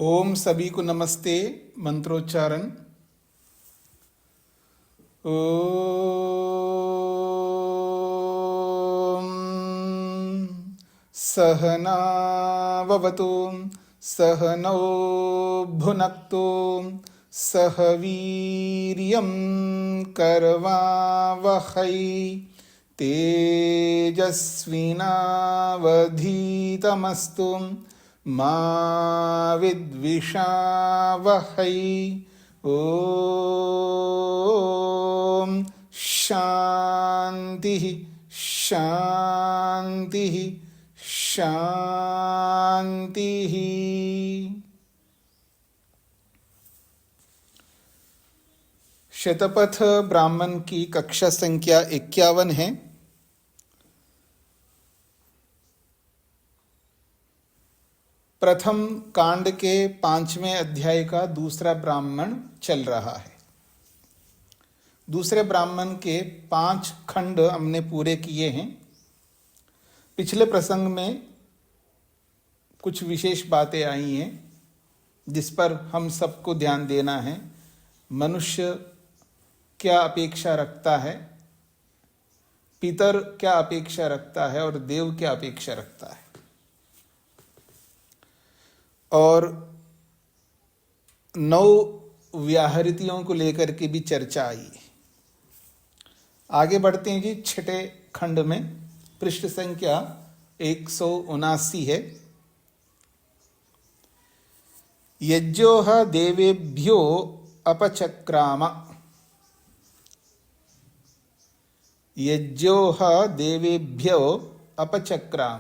ओम सभी को नमस्ते। मंत्रोच्चारण। ओम सहनाववतु सहनौ भुनक्तु सह वीर्यं करवावहै तेजस्विनावधीतमस्तु मा विद्विषावहै। ओम शांति शांति शांति। शतपथ ब्राह्मण की कक्षा संख्या 51 है। प्रथम कांड के 5वें अध्याय का दूसरा ब्राह्मण चल रहा है। दूसरे ब्राह्मण के 5 खंड हमने पूरे किए हैं। पिछले प्रसंग में कुछ विशेष बातें आई हैं जिस पर हम सबको ध्यान देना है। मनुष्य क्या अपेक्षा रखता है, पितर क्या अपेक्षा रखता है और देव क्या अपेक्षा रखता है। और 9 व्याहृतियों को लेकर के भी चर्चा आई है। आगे बढ़ते हैं जी। छठे खंड में पृष्ठ संख्या 179 है। यज्ञोह देवेभ्यो अपचक्राम। यज्ञोह देवेभ्यो अपचक्राम।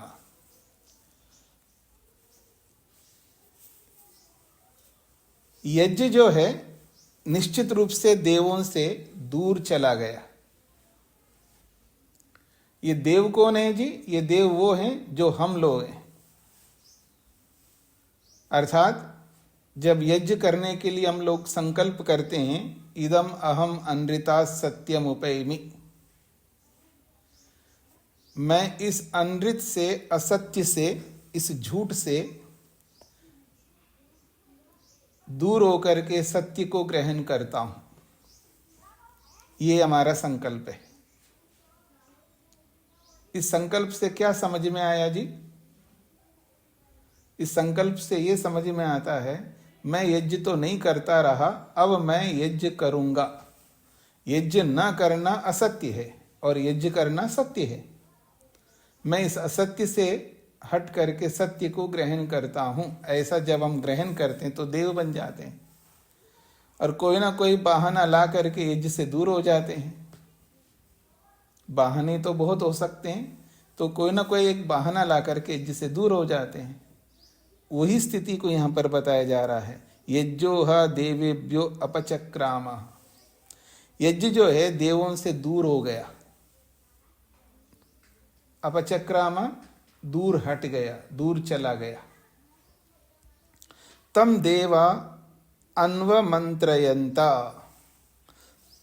यज्ञ जो है निश्चित रूप से देवों से दूर चला गया। ये देव कौन है जी? ये देव वो हैं जो हम लोग हैं। अर्थात जब यज्ञ करने के लिए हम लोग संकल्प करते हैं, इदम अहम अनृता सत्यम उपैमि, मैं इस अनृत से, असत्य से, इस झूठ से दूर होकर के सत्य को ग्रहण करता हूं। ये हमारा संकल्प है। इस संकल्प से क्या समझ में आया जी? इस संकल्प से ये समझ में आता है, मैं यज्ञ तो नहीं करता रहा, अब मैं यज्ञ करूंगा। यज्ञ न करना असत्य है और यज्ञ करना सत्य है। मैं इस असत्य से हट करके सत्य को ग्रहण करता हूं। ऐसा जब हम ग्रहण करते हैं तो देव बन जाते हैं और कोई ना कोई बहाना ला करके यज्ञ से दूर हो जाते हैं। बहाने तो बहुत हो सकते हैं, तो कोई ना कोई एक बहाना ला करके यज्ञ से दूर हो जाते हैं। वही स्थिति को यहां पर बताया जा रहा है। यज्ञोह देवेभ्यो अपचक्राम। यज्ञ जो है देवों से दूर हो गया। अपचक्राम दूर हट गया, दूर चला गया। तम देवा अन्वमंत्रयन्ता।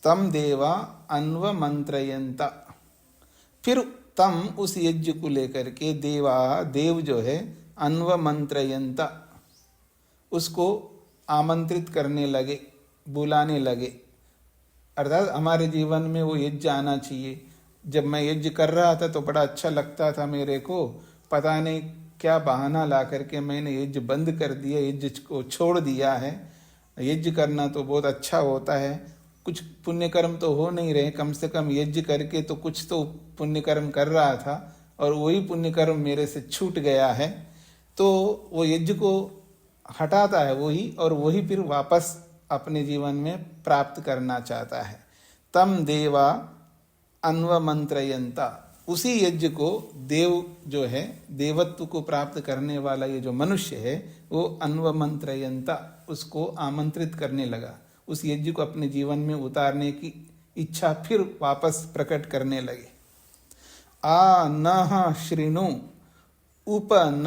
तम देवा अन्वमंत्रयन्ता। फिर तम उस यज्ञ को लेकर के देवा, देव जो है, अन्वमंत्रयन्ता, उसको आमंत्रित करने लगे, बुलाने लगे। अर्थात हमारे जीवन में वो यज्ञ आना चाहिए। जब मैं यज्ञ कर रहा था तो बड़ा अच्छा लगता था मेरे को। पता नहीं क्या बहाना ला करके मैंने यज्ञ बंद कर दिया, यज्ञ को छोड़ दिया है। यज्ञ करना तो बहुत अच्छा होता है। कुछ पुण्य कर्म तो हो नहीं रहे, कम से कम यज्ञ करके तो कुछ तो पुण्य कर्म कर रहा था और वही पुण्य कर्म मेरे से छूट गया है। तो वो यज्ञ को हटाता है वही, और वही फिर वापस अपने जीवन में प्राप्त करना चाहता है। तम देवा अन्वमंत्रयन्ता। उसी यज्ञ को देव जो है, देवत्व को प्राप्त करने वाला ये जो मनुष्य है, वो अन्वमंत्रयन्ता, उसको आमंत्रित करने लगा। उस यज्ञ को अपने जीवन में उतारने की इच्छा फिर वापस प्रकट करने लगे। आ न श्रृणु उप न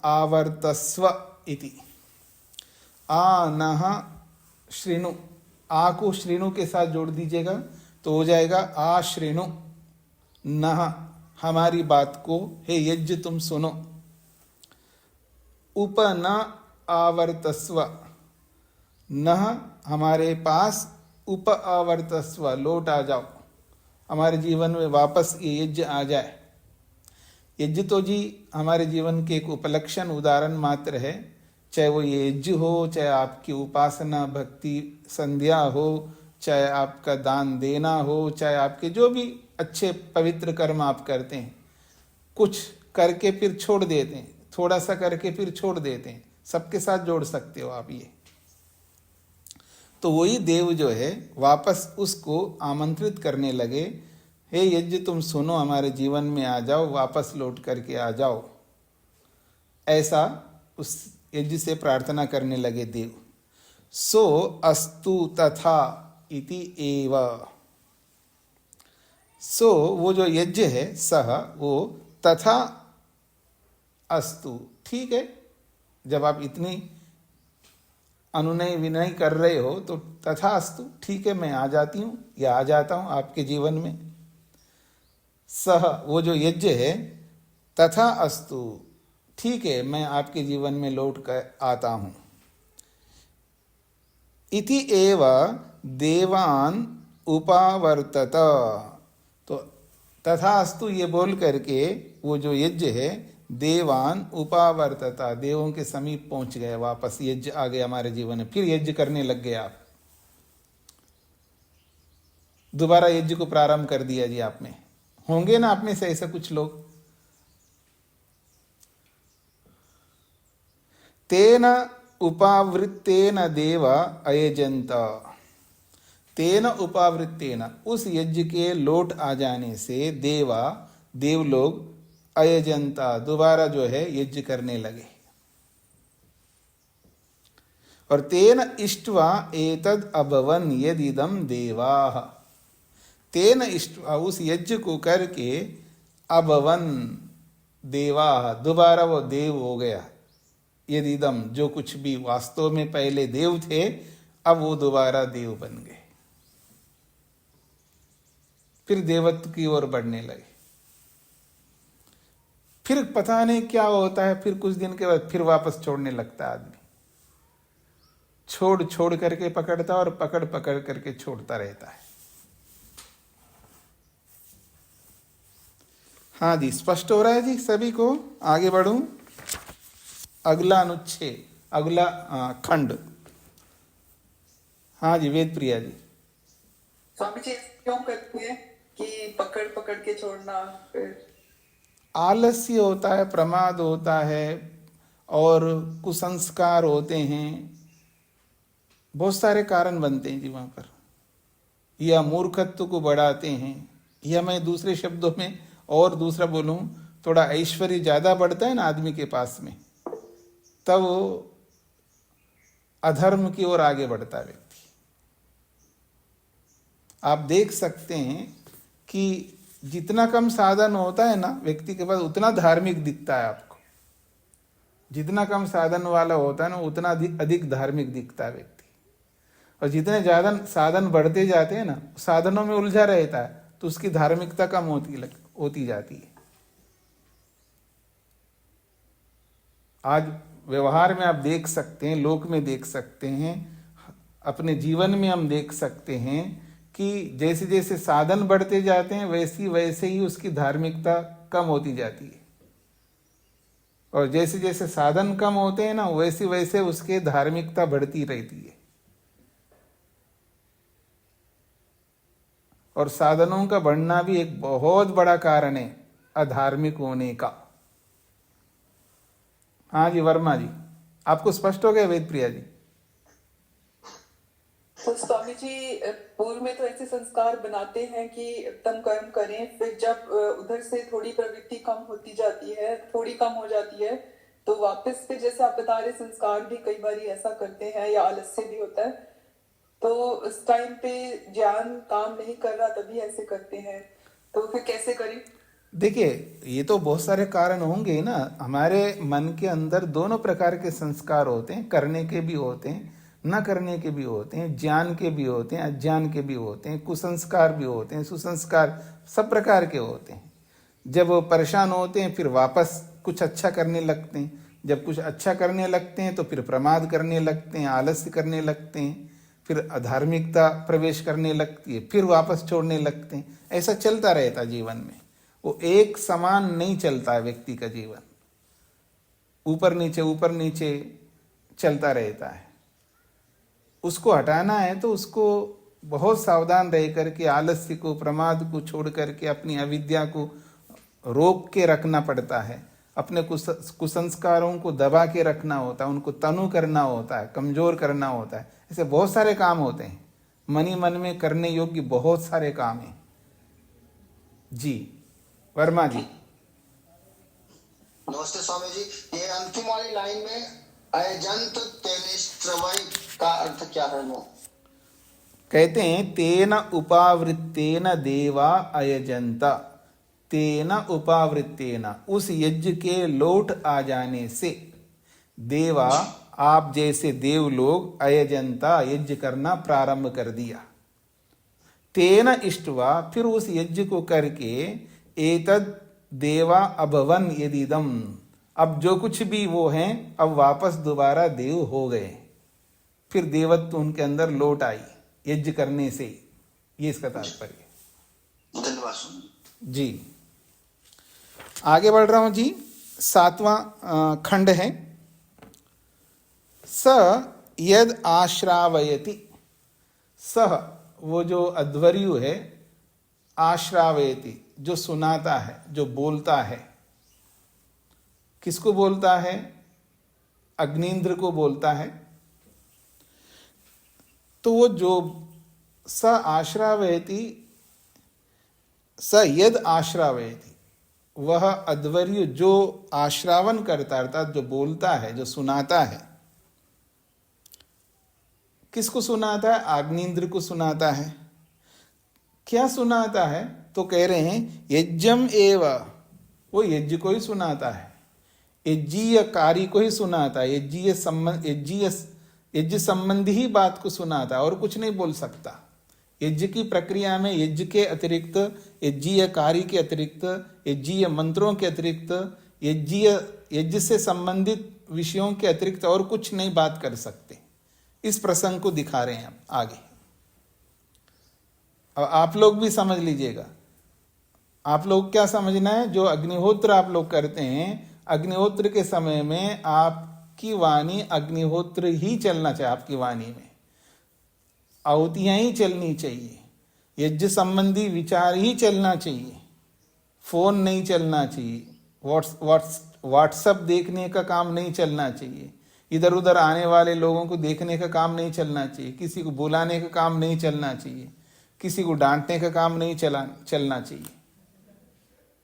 आवर्तस्व इति। आ न श्रृणु, आ को श्रृणु के साथ जोड़ दीजिएगा तो हो जाएगा आ श्रृणु। न, हमारी बात को, हे यज्ञ तुम सुनो। उप न आवर्तस्व, न हमारे पास उप आवर्तस्व, लौट आ जाओ, हमारे जीवन में वापस ये यज्ञ आ जाए। यज्ञ तो जी हमारे जीवन के एक उपलक्षण उदाहरण मात्र है, चाहे वो ये यज्ञ हो, चाहे आपकी उपासना भक्ति संध्या हो, चाहे आपका दान देना हो, चाहे आपके जो भी अच्छे पवित्र कर्म आप करते हैं, कुछ करके फिर छोड़ देते हैं, थोड़ा सा करके फिर छोड़ देते हैं, सबके साथ जोड़ सकते हो आप ये। तो वही देव जो है वापस उसको आमंत्रित करने लगे, हे यज्ञ तुम सुनो, हमारे जीवन में आ जाओ, वापस लौट करके आ जाओ। ऐसा उस यज्ञ से प्रार्थना करने लगे देव। सो अस्तु तथा इति एव। सो वो जो यज्ञ है, सह वो, तथा अस्तु, ठीक है। जब आप इतनी अनुनय विनय कर रहे हो तो तथा अस्तु, ठीक है, मैं आ जाती हूँ या आ जाता हूँ आपके जीवन में। सह वो जो यज्ञ है, तथा अस्तु, ठीक है, मैं आपके जीवन में लौट कर आता हूँ। इति एव देवान उपावर्तत। तो तथा अस्तु ये बोल करके वो जो यज्ञ है देवान उपावर्तता, देवों के समीप पहुंच गए, वापस यज्ञ आ गए हमारे जीवन में, फिर यज्ञ करने लग गए आप, दोबारा यज्ञ को प्रारंभ कर दिया जी आप में। होंगे ना आप में से ऐसे कुछ लोग। तेन उपावृत्तेन देव अयजंत। तेन उपावृत्तेन, उस यज्ञ के लौट आ जाने से देवा, देवलोग, अयजंता, दोबारा जो है यज्ञ करने लगे। और तेन इष्ट्वा एतद अभवन यदिदम देवाः। तेन इष्ट्वा, उस यज्ञ को करके, अभवन देवाः, दोबारा वो देव हो गया। यदिदम, जो कुछ भी वास्तव में पहले देव थे, अब वो दोबारा देव बन गए, फिर देवत्व की ओर बढ़ने लगे। फिर पता नहीं क्या होता है, फिर कुछ दिन के बाद फिर वापस छोड़ने लगता है आदमी, छोड़ छोड़ करके पकड़ता और पकड़ पकड़ करके छोड़ता रहता है। हाँ जी, स्पष्ट हो रहा है जी सभी को? आगे बढ़ूं, अगला अनुच्छेद, अगला खंड। हाँ जी, वेद प्रिया जी। स्वामी जी क्यों करते हैं कि पकड़ पकड़ के छोड़ना? फिर आलस्य होता है, प्रमाद होता है, और कुसंस्कार होते हैं, बहुत सारे कारण बनते हैं जी वहाँ पर, या मूर्खत्व को बढ़ाते हैं, या मैं दूसरे शब्दों में और दूसरा बोलूँ, थोड़ा ऐश्वर्य ज़्यादा बढ़ता है ना आदमी के पास में, तब वो अधर्म की ओर आगे बढ़ता है व्यक्ति। आप देख सकते हैं कि जितना कम साधन होता है ना व्यक्ति के पास, उतना धार्मिक दिखता है आपको। जितना कम साधन वाला होता है ना, उतना अधिक धार्मिक दिखता है व्यक्ति। और जितने ज़्यादा साधन बढ़ते जाते हैं ना, साधनों में उलझा रहता है, तो उसकी धार्मिकता कम होती जाती है। आज व्यवहार में आप देख सकते हैं, लोक में देख सकते हैं, अपने जीवन में हम देख सकते हैं कि जैसे जैसे साधन बढ़ते जाते हैं वैसे ही उसकी धार्मिकता कम होती जाती है, और जैसे जैसे साधन कम होते हैं ना वैसे उसके धार्मिकता बढ़ती रहती है। और साधनों का बढ़ना भी एक बहुत बड़ा कारण है अधार्मिक होने का। हाँ जी वर्मा जी, आपको स्पष्ट हो गया वेद प्रिया जी? तो स्वामी जी पूर्व में तो ऐसे संस्कार बनाते हैं कि उत्तम कर्म करें, फिर जब उधर से थोड़ी प्रवृत्ति कम होती जाती है, थोड़ी कम हो जाती है, तो वापस फिर जैसे आप बता रहे संस्कार भी कई बार ऐसा करते हैं, या आलस्य भी होता है, तो उस टाइम पे ज्ञान काम नहीं कर रहा तभी ऐसे करते हैं, तो फिर कैसे करें? देखिए, ये तो बहुत सारे कारण होंगे ना। हमारे मन के अंदर दोनों प्रकार के संस्कार होते हैं, करने के भी होते हैं, न करने के भी होते हैं, ज्ञान के भी होते हैं, अज्ञान के भी होते हैं, कुसंस्कार भी होते हैं, सुसंस्कार, सब प्रकार के होते हैं। जब वो परेशान होते हैं फिर वापस कुछ अच्छा करने लगते हैं, जब कुछ अच्छा करने लगते हैं तो फिर प्रमाद करने लगते हैं, आलस्य करने लगते हैं, फिर अधार्मिकता प्रवेश करने लगती है, फिर वापस छोड़ने लगते हैं। ऐसा चलता रहता जीवन में। वो एक समान नहीं चलता है व्यक्ति का जीवन, ऊपर नीचे चलता रहता है। उसको हटाना है तो उसको बहुत सावधान रह करके आलस्य को, प्रमाद को छोड़ करके अपनी अविद्या को रोक के रखना पड़ता है। अपने कुसंस्कारों को दबा के रखना होता है, उनको तनु करना होता है, कमजोर करना होता है। ऐसे बहुत सारे काम होते हैं, मन ही मन में करने योग्य बहुत सारे काम हैं। जी वर्मा जी। नमस्ते स्वामी जी। ये अंतिम वाली लाइन में अयजंत तेनिस्त्रवय का अर्थ क्या है? वो कहते हैं तेन उपावृत्तेन देवा अयजंत, तेन उपावृत्तेन, उस यज्ञ के लौट आ जाने से देवा, आप जैसे देव लोग, अयजंता, यज्ञ करना प्रारंभ कर दिया। तेन इष्टवा, फिर उस यज्ञ को करके, एतद देवा अभवन यदिदम, अब जो कुछ भी वो हैं अब वापस दोबारा देव हो गए, फिर देवत्व उनके अंदर लौट आई यज्ञ करने से। ये इसका तात्पर्य। धन्यवाद जी। आगे बढ़ रहा हूं जी। 7वां खंड है। स यद आश्रावयति, सह वो जो अध्वर्यु है, आश्रावयति जो सुनाता है, जो बोलता है। किसको बोलता है? अग्निंद्र को बोलता है। तो वो जो स आश्रावयति, स यद आश्रावयति, वह अध्वर्यु जो आश्रावन करता है, अर्थात जो बोलता है, जो सुनाता है। किसको सुनाता है? अग्निंद्र को सुनाता है। क्या सुनाता है? तो कह रहे हैं यज्ञम एव, वो यज्ञ को ही सुनाता है, यज्ञीय कार्य को ही सुनाता है, यज्ञ संबंधी ही बात को सुनाता है, और कुछ नहीं बोल सकता। यज्ञ की प्रक्रिया में यज्ञ के अतिरिक्त, यज्ञीय कार्य के अतिरिक्त, यज्ञीय मंत्रों के अतिरिक्त, यज्ञ से संबंधित विषयों के अतिरिक्त और कुछ नहीं बात कर सकते। इस प्रसंग को दिखा रहे हैं आगे। अब आप लोग भी समझ लीजिएगा। आप लोग क्या समझना है? जो अग्निहोत्र आप लोग करते हैं, अग्निहोत्र के समय में आपकी वाणी अग्निहोत्र ही चलना चाहिए। आपकी वाणी में आहुतियां ही चलनी चाहिए, यज्ञ संबंधी विचार ही चलना चाहिए, फोन नहीं चलना चाहिए, व्हाट्सएप देखने का काम नहीं चलना चाहिए, इधर उधर आने वाले लोगों को देखने का काम नहीं चलना चाहिए, किसी को बुलाने का काम नहीं चलना चाहिए, किसी को डांटने का काम नहीं चलना चाहिए।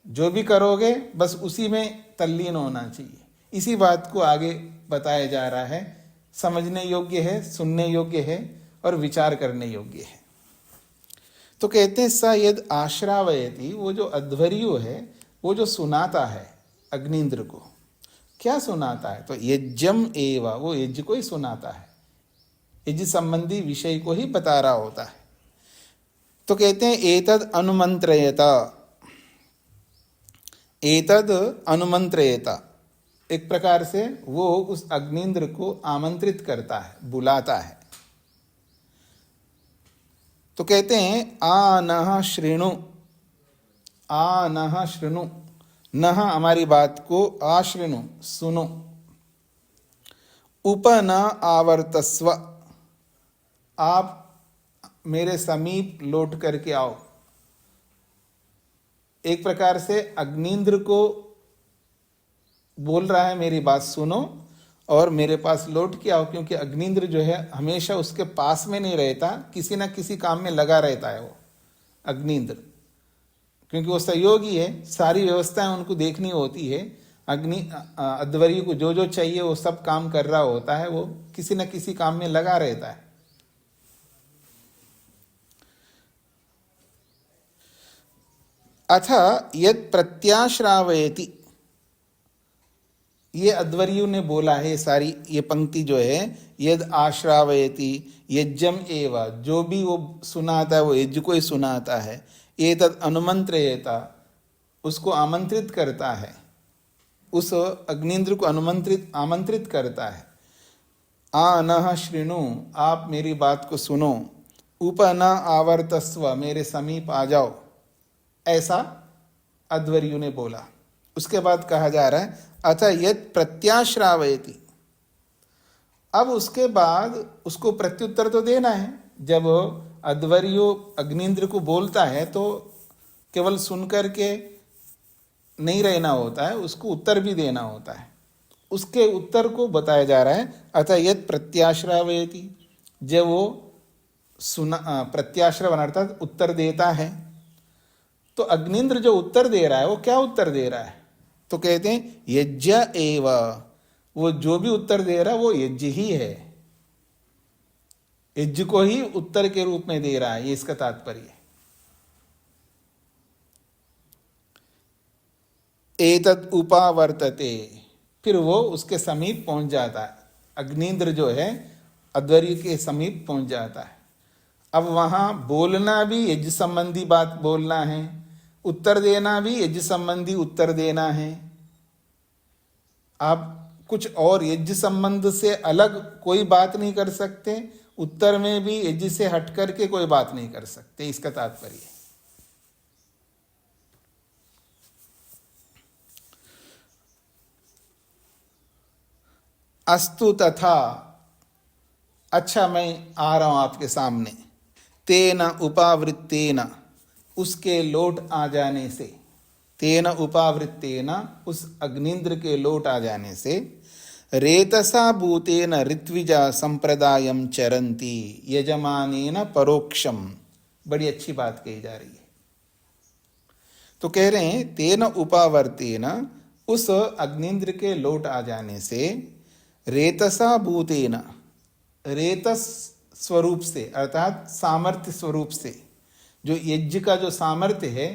जो भी करोगे बस उसी में तल्लीन होना चाहिए। इसी बात को आगे बताया जा रहा है। समझने योग्य है, सुनने योग्य है और विचार करने योग्य है। तो कहते हैं स यद आश्रावयति, वो जो अध्वर्यु है, वो जो सुनाता है अग्निंद्र को। क्या सुनाता है? तो यज्ञम एव, वो यज्ञ को ही सुनाता है, यज्ञ संबंधी विषय को ही बता रहा होता है। तो कहते हैं एतद अनुमंत्रयत, एतद अनुमंत्रयत, एक प्रकार से वो उस अग्निंद्र को आमंत्रित करता है, बुलाता है। तो कहते हैं आनः शृणु, आनः शृणु, नह हमारी बात को, आशृणु सुनो, उपन आवर्तस्व, आप मेरे समीप लौट करके आओ। एक प्रकार से अग्निंद्र को बोल रहा है मेरी बात सुनो और मेरे पास लौट के आओ, क्योंकि अग्निंद्र जो है हमेशा उसके पास में नहीं रहता, किसी ना किसी काम में लगा रहता है वो अग्निंद्र, क्योंकि वो सहयोगी है, सारी व्यवस्थाएं उनको देखनी होती है। अध्वर्यु को जो जो चाहिए वो सब काम कर रहा होता है, वो किसी न किसी काम में लगा रहता है। अथ यद प्रत्याश्रावयति, ये अध्वर्यु ने बोला है, सारी ये पंक्ति जो है, यद आश्रावयति यज्ञम एव, जो भी वो सुनाता है वो यज्ञ को ही सुनाता है। एतद अनुमंत्रयेता, उसको आमंत्रित करता है, उस अग्निंद्र को आमंत्रित करता है। आ न शृणु, आप मेरी बात को सुनो, उप न आवर्तस्व, मेरे समीप आ जाओ, ऐसा अध्वर्यु ने बोला। उसके बाद कहा जा रहा है अथ यत् प्रत्याश्रावयति, अब उसके बाद उसको प्रत्युत्तर तो देना है। जब अध्वर्यु अग्निंद्र को बोलता है तो केवल सुनकर के नहीं रहना होता है, उसको उत्तर भी देना होता है। उसके उत्तर को बताया जा रहा है अथ यत् प्रत्याश्रावयति, जब वो प्रत्याश्रवण अर्थात उत्तर देता है। तो अग्निंद्र जो उत्तर दे रहा है वो क्या उत्तर दे रहा है? तो कहते हैं यज्ञ एव, वो जो भी उत्तर दे रहा है वो यज्ञ ही है, यज्ञ को ही उत्तर के रूप में दे रहा है, ये इसका तात्पर्य है। एतत् उपावर्तते, फिर वो उसके समीप पहुंच जाता है। अग्निंद्र जो है अध्वर्यु के समीप पहुंच जाता है। अब वहां बोलना भी यज्ञ संबंधी बात बोलना है, उत्तर देना भी यज्ञ संबंधी उत्तर देना है। आप कुछ और यज्ञ संबंध से अलग कोई बात नहीं कर सकते, उत्तर में भी यज्ञ से हट करके कोई बात नहीं कर सकते, इसका तात्पर्य है। अस्तु तथा, अच्छा मैं आ रहा हूं आपके सामने। तेन उपावृत्तेन, उसके लौट आ जाने से, तेन उपावृत्तेन, उस अग्निंद्र के लौट आ जाने से, रेतसा भूतेन ऋत्विजा संप्रदायम चरंती यजमानेन परोक्षम, बड़ी अच्छी बात कही जा रही है। तो कह रहे हैं तेन उपावर्तेन, उस अग्निंद्र के लौट आ जाने से, रेतसा भूतेन, रेतस स्वरूप से अर्थात सामर्थ्य स्वरूप से, जो यज्ञ का जो सामर्थ्य है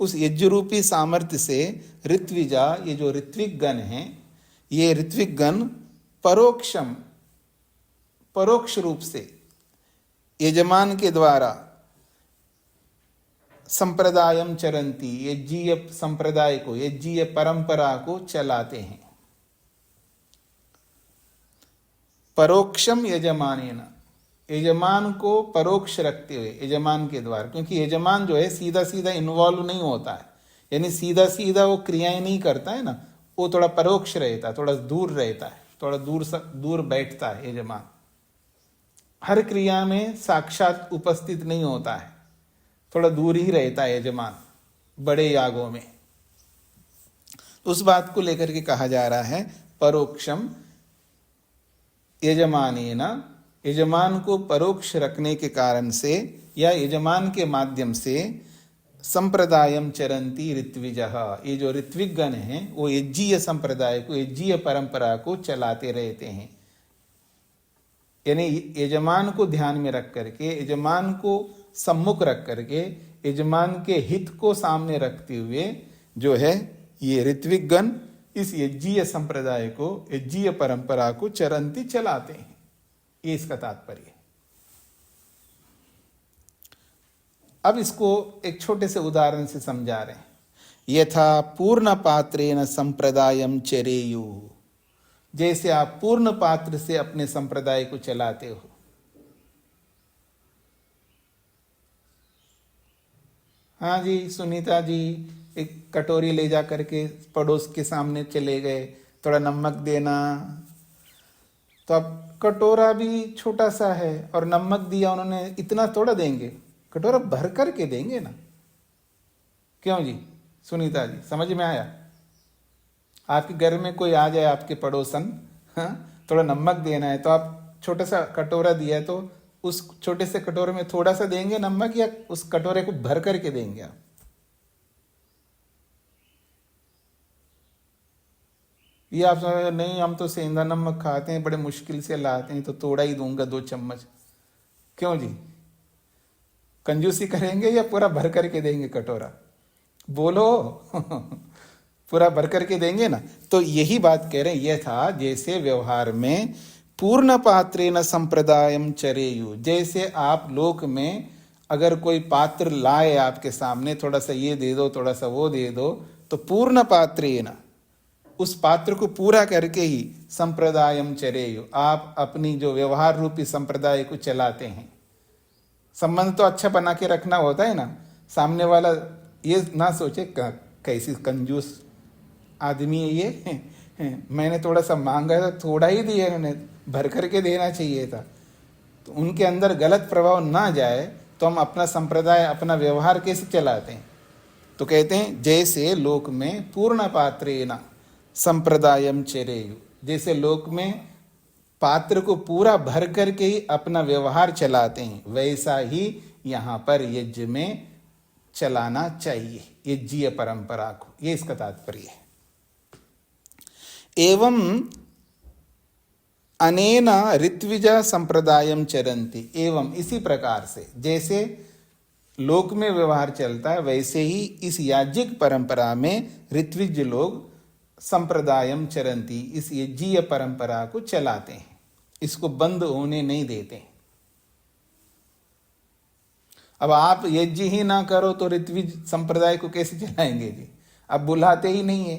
उस यज्ञ रूपी सामर्थ्य से, ऋत्विजा, ये जो ऋत्विक गण हैं, ये ऋत्विक गण परोक्षम, परोक्ष रूप से यजमान के द्वारा संप्रदायम चरंती, यज्ञीय संप्रदाय को, यज्ञीय परंपरा को चलाते हैं। परोक्षम यजमानेन, यजमान को परोक्ष रखते हुए, यजमान के द्वारा, क्योंकि यजमान जो है सीधा सीधा इन्वॉल्व नहीं होता है, यानी सीधा सीधा वो क्रियाएं नहीं करता है ना, वो थोड़ा परोक्ष रहता है, थोड़ा दूर रहता है, थोड़ा दूर बैठता है यजमान। हर क्रिया में साक्षात उपस्थित नहीं होता है, थोड़ा दूर ही रहता है यजमान बड़े यागों में। उस बात को लेकर के कहा जा रहा है परोक्षम यजमानेन, यजमान को परोक्ष रखने के कारण से या यजमान के माध्यम से, संप्रदायम चरंती ऋत्विजः, ये जो ऋत्विक गण हैं वो यज्ञीय संप्रदाय को, यज्ञीय परंपरा को चलाते रहते हैं। यानी यजमान को ध्यान में रख करके, यजमान को सम्मुख रख करके, यजमान के हित को सामने रखते हुए जो है ये ऋत्विक गण इस यज्ञीय संप्रदाय को, यज्ञीय परंपरा को चरंती चलाते हैं, ये इसका तात्पर्य है। अब इसको एक छोटे से उदाहरण से समझा रहे हैं। यथा पूर्ण पात्रेण संप्रदायम चरेयु, जैसे आप पूर्ण पात्र से अपने संप्रदाय को चलाते हो। हाँ जी सुनीता जी, एक कटोरी ले जा करके पड़ोस के सामने चले गए, थोड़ा नमक देना, तो अब कटोरा भी छोटा सा है और नमक दिया उन्होंने, इतना थोड़ा देंगे, कटोरा भर करके देंगे ना। क्यों जी सुनीता जी, समझ में आया? आपके घर में कोई आ जाए, आपके पड़ोसन, हाँ, थोड़ा नमक देना है, तो आप छोटा सा कटोरा दिया है तो उस छोटे से कटोरे में थोड़ा सा देंगे नमक, या उस कटोरे को भर करके देंगे आप? ये आप समझ, नहीं हम तो सेंधा नमक खाते हैं, बड़े मुश्किल से लाते हैं, तो थोड़ा ही दूंगा 2 चम्मच। क्यों जी, कंजूसी करेंगे या पूरा भर करके देंगे कटोरा? बोलो पूरा भर करके देंगे ना। तो यही बात कह रहे हैं, यह था जैसे व्यवहार में पूर्ण पात्रेण संप्रदायम चरेयु, जैसे आप लोक में अगर कोई पात्र लाए आपके सामने, थोड़ा सा ये दे दो, थोड़ा सा वो दे दो, तो पूर्ण पात्रेण, उस पात्र को पूरा करके ही संप्रदायम चरेयु, आप अपनी जो व्यवहार रूपी संप्रदाय को चलाते हैं। संबंध तो अच्छा बना के रखना होता है ना, सामने वाला ये ना सोचे कैसी कंजूस आदमी है ये, मैंने थोड़ा सा मांगा था, थोड़ा ही दिया, इन्होंने भर करके देना चाहिए था। तो उनके अंदर गलत प्रभाव ना जाए तो हम अपना संप्रदाय, अपना व्यवहार कैसे चलाते हैं? तो कहते हैं जैसे लोक में पूर्ण पात्रेण संप्रदायम चरेयु, जैसे लोक में पात्र को पूरा भर करके ही अपना व्यवहार चलाते हैं, वैसा ही यहाँ पर यज्ञ में चलाना चाहिए, यज्ञीय परंपरा को। ये इसका तात्पर्य है। एवं अनेन ऋत्विज संप्रदायम चरन्ति, एवं इसी प्रकार से जैसे लोक में व्यवहार चलता है वैसे ही इस याज्ञिक परंपरा में ऋत्विज लोग संप्रदायम चरन्ति, इस यज्ञीय परंपरा को चलाते हैं, इसको बंद होने नहीं देते। अब आप यज्ञ ही ना करो तो ऋत्विज संप्रदाय को कैसे चलाएंगे जी? अब बुलाते ही नहीं है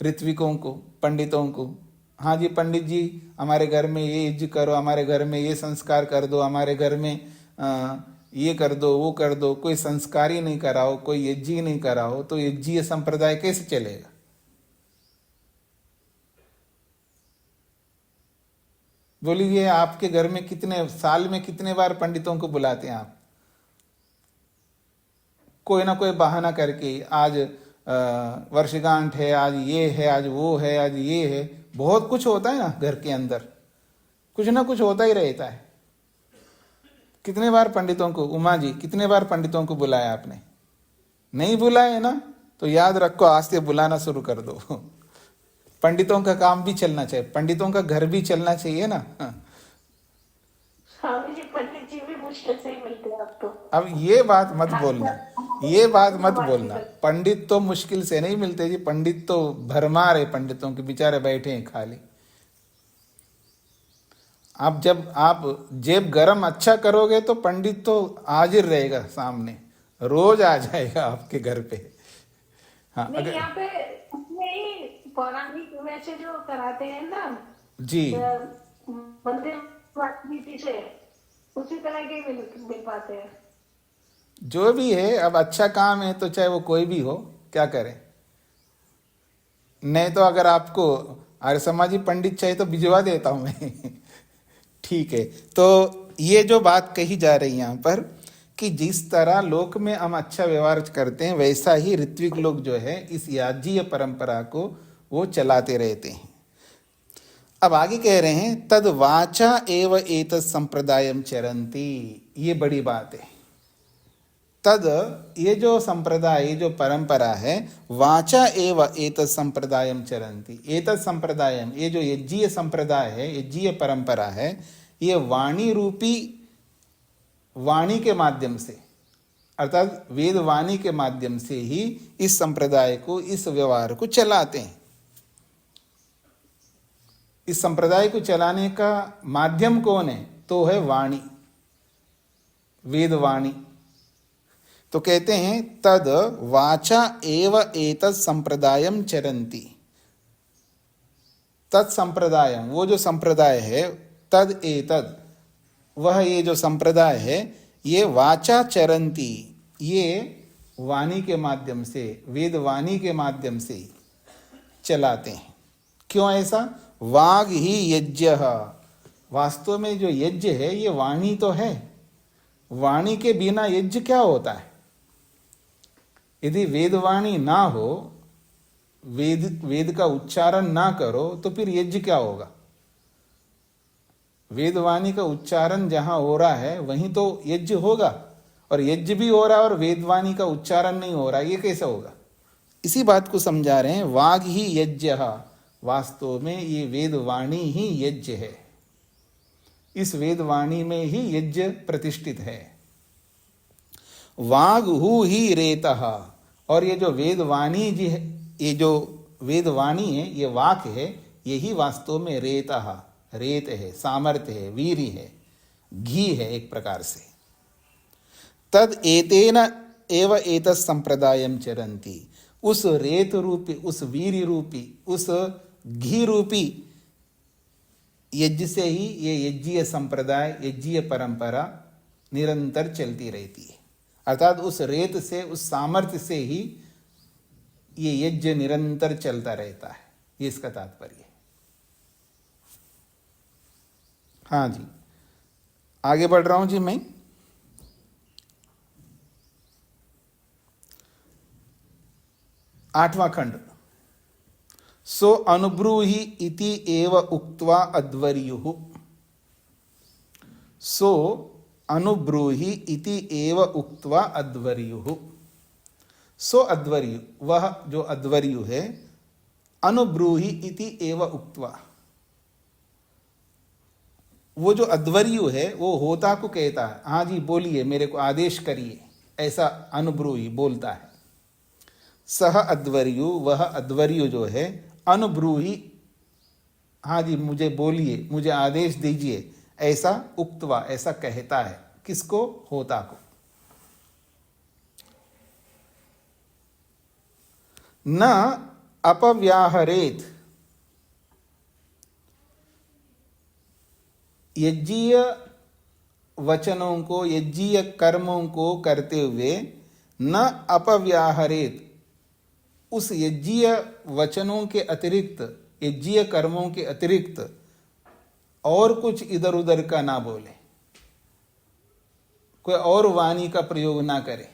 ऋत्विकों को, पंडितों को। हाँ जी पंडित जी, हमारे घर में ये यज्ञ करो, हमारे घर में ये संस्कार कर दो, हमारे घर में ये कर दो, वो कर दो। कोई संस्कार ही नहीं कराओ, कोई यज्ञ ही नहीं कराओ, तो यज्ञीय संप्रदाय कैसे चलेगा? बोलिए, आपके घर में कितने साल में कितने बार पंडितों को बुलाते हैं आप? कोई ना कोई बहाना करके, आज वर्षगांठ है, आज ये है, आज वो है, आज ये है, बहुत कुछ होता है ना घर के अंदर, कुछ ना कुछ होता ही रहता है। कितने बार पंडितों को, उमा जी कितने बार पंडितों को बुलाया आपने? नहीं बुलाए ना, तो याद रखो आज से बुलाना शुरू कर दो। पंडितों का काम भी चलना चाहिए, पंडितों का घर भी चलना चाहिए ना। स्वामी जी, पंडित जी भी मुश्किल से ही मिलते हैं अब तो। अब ये बात मत बोलना, ये बात मत बोलना, पंडित तो मुश्किल से नहीं मिलते जी, पंडित तो भरमार है, पंडितों के बेचारे बैठे हैं खाली। आप जब आप जेब गरम अच्छा करोगे तो पंडित तो हाजिर रहेगा सामने, रोज आ जाएगा आपके घर पे। हाँ, नहीं, अगर यहाँ पे नहीं, पौराणिक वैसे जो कराते हैं ना जी, मंदिर रीति से, उसी तरह के मिल पाते हैं। जो भी है, अब अच्छा काम है तो चाहे वो कोई भी हो, क्या करें। नहीं तो अगर आपको आर्य समाजी पंडित चाहिए तो भिजवा देता हूं मैं। ठीक है, तो ये जो बात कही जा रही है यहाँ पर कि जिस तरह लोक में हम अच्छा व्यवहार करते हैं वैसा ही ऋत्विक लोग जो है इस याज्ञीय परंपरा को वो चलाते रहते हैं। अब आगे कह रहे हैं तद वाचा एव एतत् संप्रदायम चरन्ति, ये बड़ी बात है। तद, ये जो संप्रदाय, ये जो परंपरा है, वाचा एव एतत् संप्रदायम चरन्ति, एतत् संप्रदायम, ये जो यज्ञीय संप्रदाय है, यज्ञीय परंपरा है, ये वाणी रूपी, वाणी के माध्यम से, अर्थात वेद वाणी के माध्यम से ही इस संप्रदाय को, इस व्यवहार को चलाते हैं। इस संप्रदाय को चलाने का माध्यम कौन है? तो है वाणी, वेद वाणी। तो कहते हैं तद वाचा एव एतत् संप्रदायम चरन्ति, तत्संप्रदायम, वो जो संप्रदाय है, तद एतद, वह ये जो संप्रदाय है, ये वाचा चरन्ति, ये वाणी के माध्यम से, वेद वाणी के माध्यम से चलाते हैं। क्यों ऐसा? वाग ही यज्ञ, वास्तव में जो यज्ञ है ये वाणी तो है, वाणी के बिना यज्ञ क्या होता है? यदि वेदवाणी ना हो, वेद का उच्चारण ना करो, तो फिर यज्ञ क्या होगा? वेदवाणी का उच्चारण जहां हो रहा है वहीं तो यज्ञ होगा, और यज्ञ भी हो रहा है और वेदवाणी का उच्चारण नहीं हो रहा, ये कैसे होगा? इसी बात को समझा रहे हैं, वाग ही यज्ञ, वास्तव में ये वेदवाणी ही यज्ञ है, इस वेदवाणी में ही यज्ञ प्रतिष्ठित है। वाग हु ही रेतः, और ये जो वेदवाणी जी है, ये जो वेदवाणी है, ये वाक है, यही वास्तव में रेतः, रेत है, सामर्थ्य है, वीरी है, घी है एक प्रकार से। तद एतेन एव एतत् संप्रदायम चरन्ति, उस रेत रूपी, उस वीर रूपी, उस घी रूपी यज्ञ से ही ये यज्ञीय संप्रदाय, यज्ञीय परंपरा निरंतर चलती रहती है। अर्थात उस रेत से, उस सामर्थ्य से ही ये यज्ञ निरंतर चलता रहता है, ये इसका तात्पर्य है। हाँ जी, आगे बढ़ रहा हूं जी मैं। आठवां खंड। सो अनुभ्रूहि इति एव उक्त्वा अध्वर्युः। सो अनुभ्रूहि इति एव उक्त्वा अध्वर्युः। सो अध्वर्यु, वह जो अध्वर्यु है, अनुभ्रूहि इति एव उक्त्वा, वो जो अध्वर्यु है वो होता को कहता है, हाँ जी बोलिए, मेरे को आदेश करिए, ऐसा अनुभ्रूहि बोलता है। सह अध्वर्यु, वह अध्वर्यु जो है, अनुभ्रूहि, हाँ जी मुझे बोलिए, मुझे आदेश दीजिए, ऐसा उक्तवा, ऐसा कहता है। किसको? होता को। न अपव्याहरेत, यज्ञीय वचनों को, यज्ञीय कर्मों को करते हुए न अपव्याहरेत, उस यज्ञीय वचनों के अतिरिक्त, यज्ञीय कर्मों के अतिरिक्त और कुछ इधर उधर का ना बोले, कोई और वाणी का प्रयोग ना करे।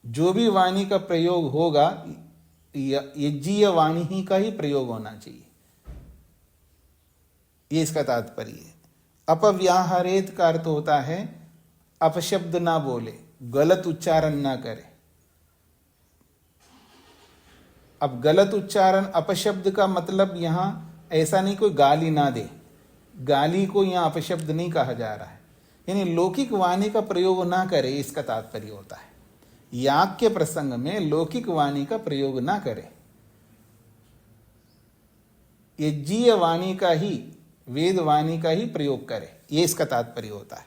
जो भी वाणी का प्रयोग होगा यज्ञीय वाणी ही का ही प्रयोग होना चाहिए, ये इसका तात्पर्य है। अपव्याहरेत का अर्थ होता है अपशब्द ना बोले, गलत उच्चारण ना करे। अब गलत उच्चारण, अपशब्द का मतलब यहां ऐसा नहीं कोई गाली ना दे, गाली को यहां अपशब्द नहीं कहा जा रहा है, यानी लौकिक वाणी का प्रयोग ना करे, इसका तात्पर्य होता है। याग के प्रसंग में लौकिक वाणी का प्रयोग ना करे, यज्ञीय वाणी का ही, वेद वाणी का ही प्रयोग करे, ये इसका तात्पर्य होता है।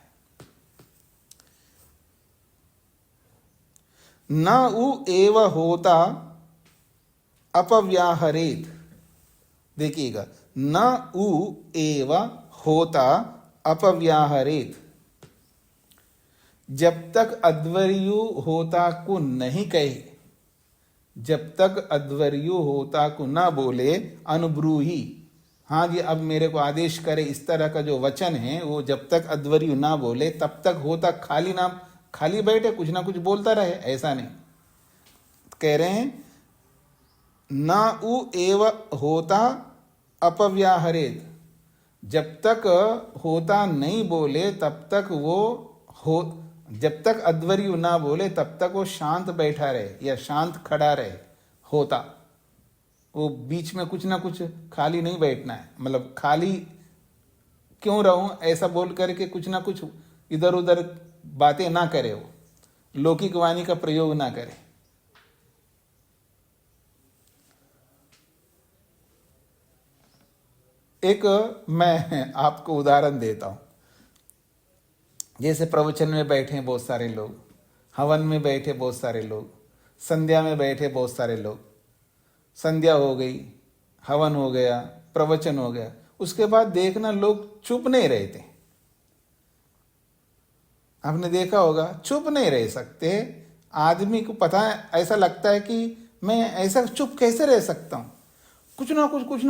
न उ एव होता अपव्याहरेत, देखिएगा, न उ एव होता अपव्याहरेत, जब तक अध्वर्यु होता को नहीं कहे, जब तक अध्वर्यु होता को ना बोले, अनुभ्रूहि, हाँ जी अब मेरे को आदेश करे, इस तरह का जो वचन है वो जब तक अध्वर्यु ना बोले तब तक होता खाली ना, खाली बैठे, कुछ ना कुछ बोलता रहे, ऐसा नहीं। कह रहे हैं न उ एव होता अपव्याहरेत, जब तक होता नहीं बोले तब तक वो हो, जब तक अध्वर्यु ना बोले तब तक वो शांत बैठा रहे या शांत खड़ा रहे। होता वो बीच में कुछ ना कुछ खाली नहीं बैठना है, मतलब खाली क्यों रहूं ऐसा बोल करके कुछ ना कुछ इधर उधर बातें ना करे, वो लौकिक वाणी का प्रयोग ना करे। एक मैं आपको उदाहरण देता हूं। जैसे प्रवचन में बैठे बहुत सारे लोग, हवन में बैठे बहुत सारे लोग, संध्या में बैठे बहुत सारे लोग। संध्या हो गई, हवन हो गया, प्रवचन हो गया, उसके बाद देखना लोग चुप नहीं रहते। आपने देखा होगा, चुप नहीं रह सकते। आदमी को पता है, ऐसा लगता है कि मैं ऐसा चुप कैसे रह सकता हूं, कुछ ना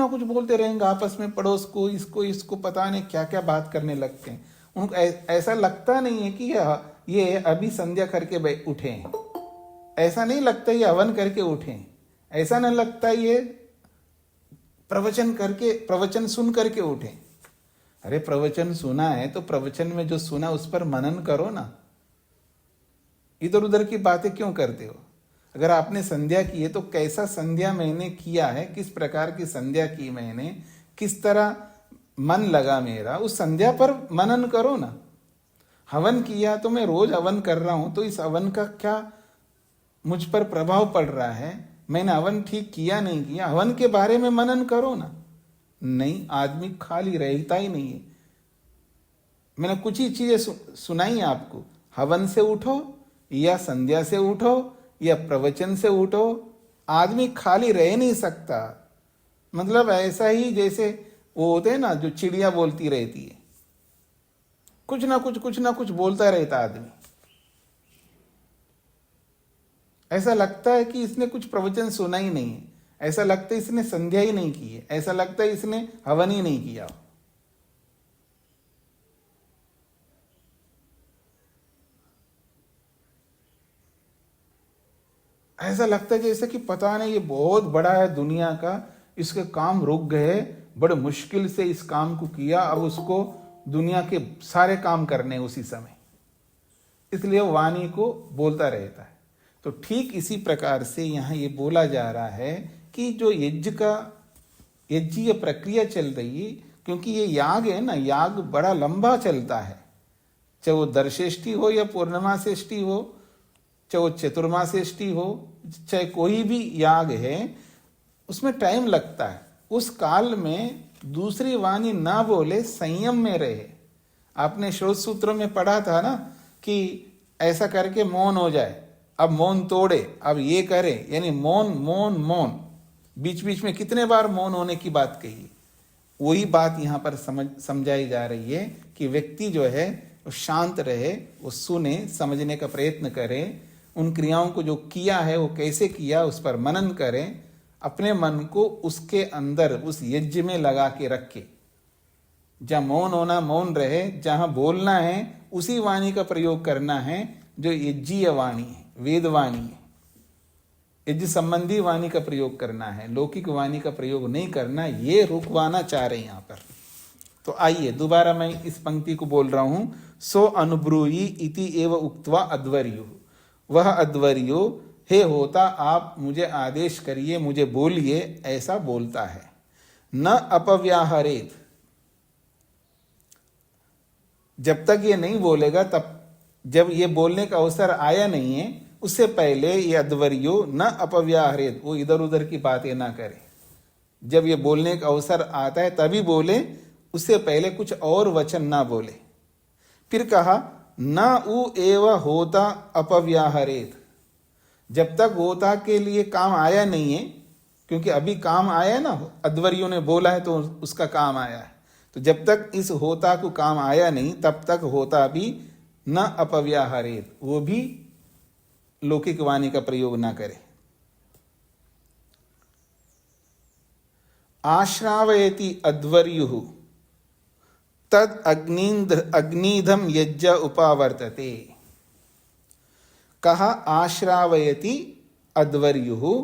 कुछ बोलते रहेंगे आपस में, पड़ोस को, इसको पता नहीं क्या क्या बात करने लगते हैं। उनको ऐसा लगता नहीं है कि ये अभी संध्या करके उठे हैं, ऐसा नहीं लगता ये हवन करके उठे हैं, ऐसा नहीं लगता ये प्रवचन सुन करके उठे। अरे प्रवचन सुना है तो प्रवचन में जो सुना उस पर मनन करो ना, इधर उधर की बातें क्यों करते हो। अगर आपने संध्या की है तो कैसा संध्या मैंने किया है, किस प्रकार की संध्या की मैंने, किस तरह मन लगा मेरा, उस संध्या पर मनन करो ना। हवन किया तो मैं रोज हवन कर रहा हूं, तो इस हवन का क्या मुझ पर प्रभाव पड़ रहा है, मैंने हवन ठीक किया नहीं किया, हवन के बारे में मनन करो ना। नहीं, आदमी खाली रहता ही नहीं है। मैंने कुछ ही चीजें सुनाई आपको, हवन से उठो या संध्या से उठो या प्रवचन से उठो, आदमी खाली रह नहीं सकता। मतलब ऐसा ही जैसे वो होते हैं ना, जो चिड़िया बोलती रहती है, कुछ ना कुछ बोलता रहता आदमी। ऐसा लगता है कि इसने कुछ प्रवचन सुना ही नहीं है, ऐसा लगता है इसने संध्या ही नहीं की है, ऐसा लगता है इसने हवन ही नहीं किया। ऐसा लगता है जैसे कि पता नहीं ये बहुत बड़ा है दुनिया का, इसके काम रुक गए, बड़े मुश्किल से इस काम को किया, अब उसको दुनिया के सारे काम करने उसी समय, इसलिए वाणी को बोलता रहता है। तो ठीक इसी प्रकार से यहाँ ये बोला जा रहा है कि जो यज्ञीय प्रक्रिया चल रही है, क्योंकि ये याग है ना, याग बड़ा लंबा चलता है, चाहे वो दर्शेष्टि हो या पूर्णमासेष्टि हो, चाहे वो चतुर्मासेष्टि हो, चाहे कोई भी याग है, उसमें टाइम लगता है। उस काल में दूसरी वाणी ना बोले, संयम में रहे। आपने श्रोत सूत्रों में पढ़ा था ना कि ऐसा करके मौन हो जाए, अब मौन तोड़े, अब ये करे, यानी मौन मौन मौन, बीच बीच में कितने बार मौन होने की बात कही। वही बात यहाँ पर समझाई जा रही है कि व्यक्ति जो है वो शांत रहे, वो सुने, समझने का प्रयत्न करे, उन क्रियाओं को जो किया है वो कैसे किया उस पर मनन करें, अपने मन को उसके अंदर उस यज्ञ में लगा के रखे। जहाँ मौन होना मौन रहे, जहाँ बोलना है उसी वाणी का प्रयोग करना है जो यज्ञीय वाणी है, वेद वाणी है। यज्ञ संबंधी वाणी का प्रयोग करना है, लौकिक वाणी का प्रयोग नहीं करना, ये रुकवाना चाह रहे हैं यहाँ पर। तो आइए दोबारा मैं इस पंक्ति को बोल रहा हूं। सो अनुभ्रूहि इति एव उक्त्वा अध्वर्यु, वह अध्वर्यु हे होता आप मुझे आदेश करिए, मुझे बोलिए, ऐसा बोलता है। न अपव्याहरेत, जब तक ये नहीं बोलेगा, तब जब ये बोलने का अवसर आया नहीं है उससे पहले ये अध्वर्यु न अपव्याहरेत, वो इधर उधर की बातें ना करे। जब ये बोलने का अवसर आता है तभी बोले, उससे पहले कुछ और वचन ना बोले। फिर कहा न उ एव होता अपव्याहरेत, जब तक होता के लिए काम आया नहीं है, क्योंकि अभी काम आया ना, अध्वर्यु ने बोला है तो उसका काम आया है, तो जब तक इस होता को काम आया नहीं तब तक होता भी न अपव्याहरेत, वो भी लौकिक वाणी का प्रयोग ना करे। आश्रावयति अध्वर्यु तद अग्निधम यज्ञ उपावर्तते। कहा आश्रावयति अध्वर्यु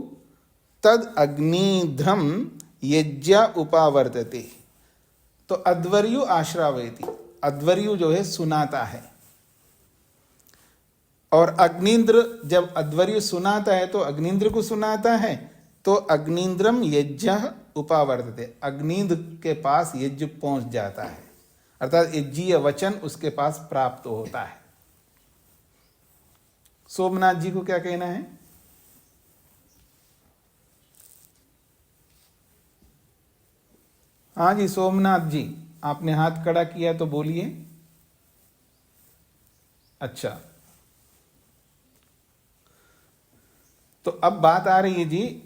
तद अग्निधम यज्ञ उपावर्तते। तो अध्वर्यु आश्रावयति, अध्वर्यु जो है सुनाता है, और अग्निंद्र, जब अध्वर्यु सुनाता है तो अग्निंद्र को सुनाता है, तो अग्निंद्रम यज्ञ उपावर्तते, अग्निंद्र के पास यज्ञ पहुंच जाता है, अर्थात यज्ञीय वचन उसके पास प्राप्त होता है। सोमनाथ जी को क्या कहना है? हाँ जी सोमनाथ जी, आपने हाथ खड़ा किया तो बोलिए। अच्छा, तो अब बात आ रही है जी,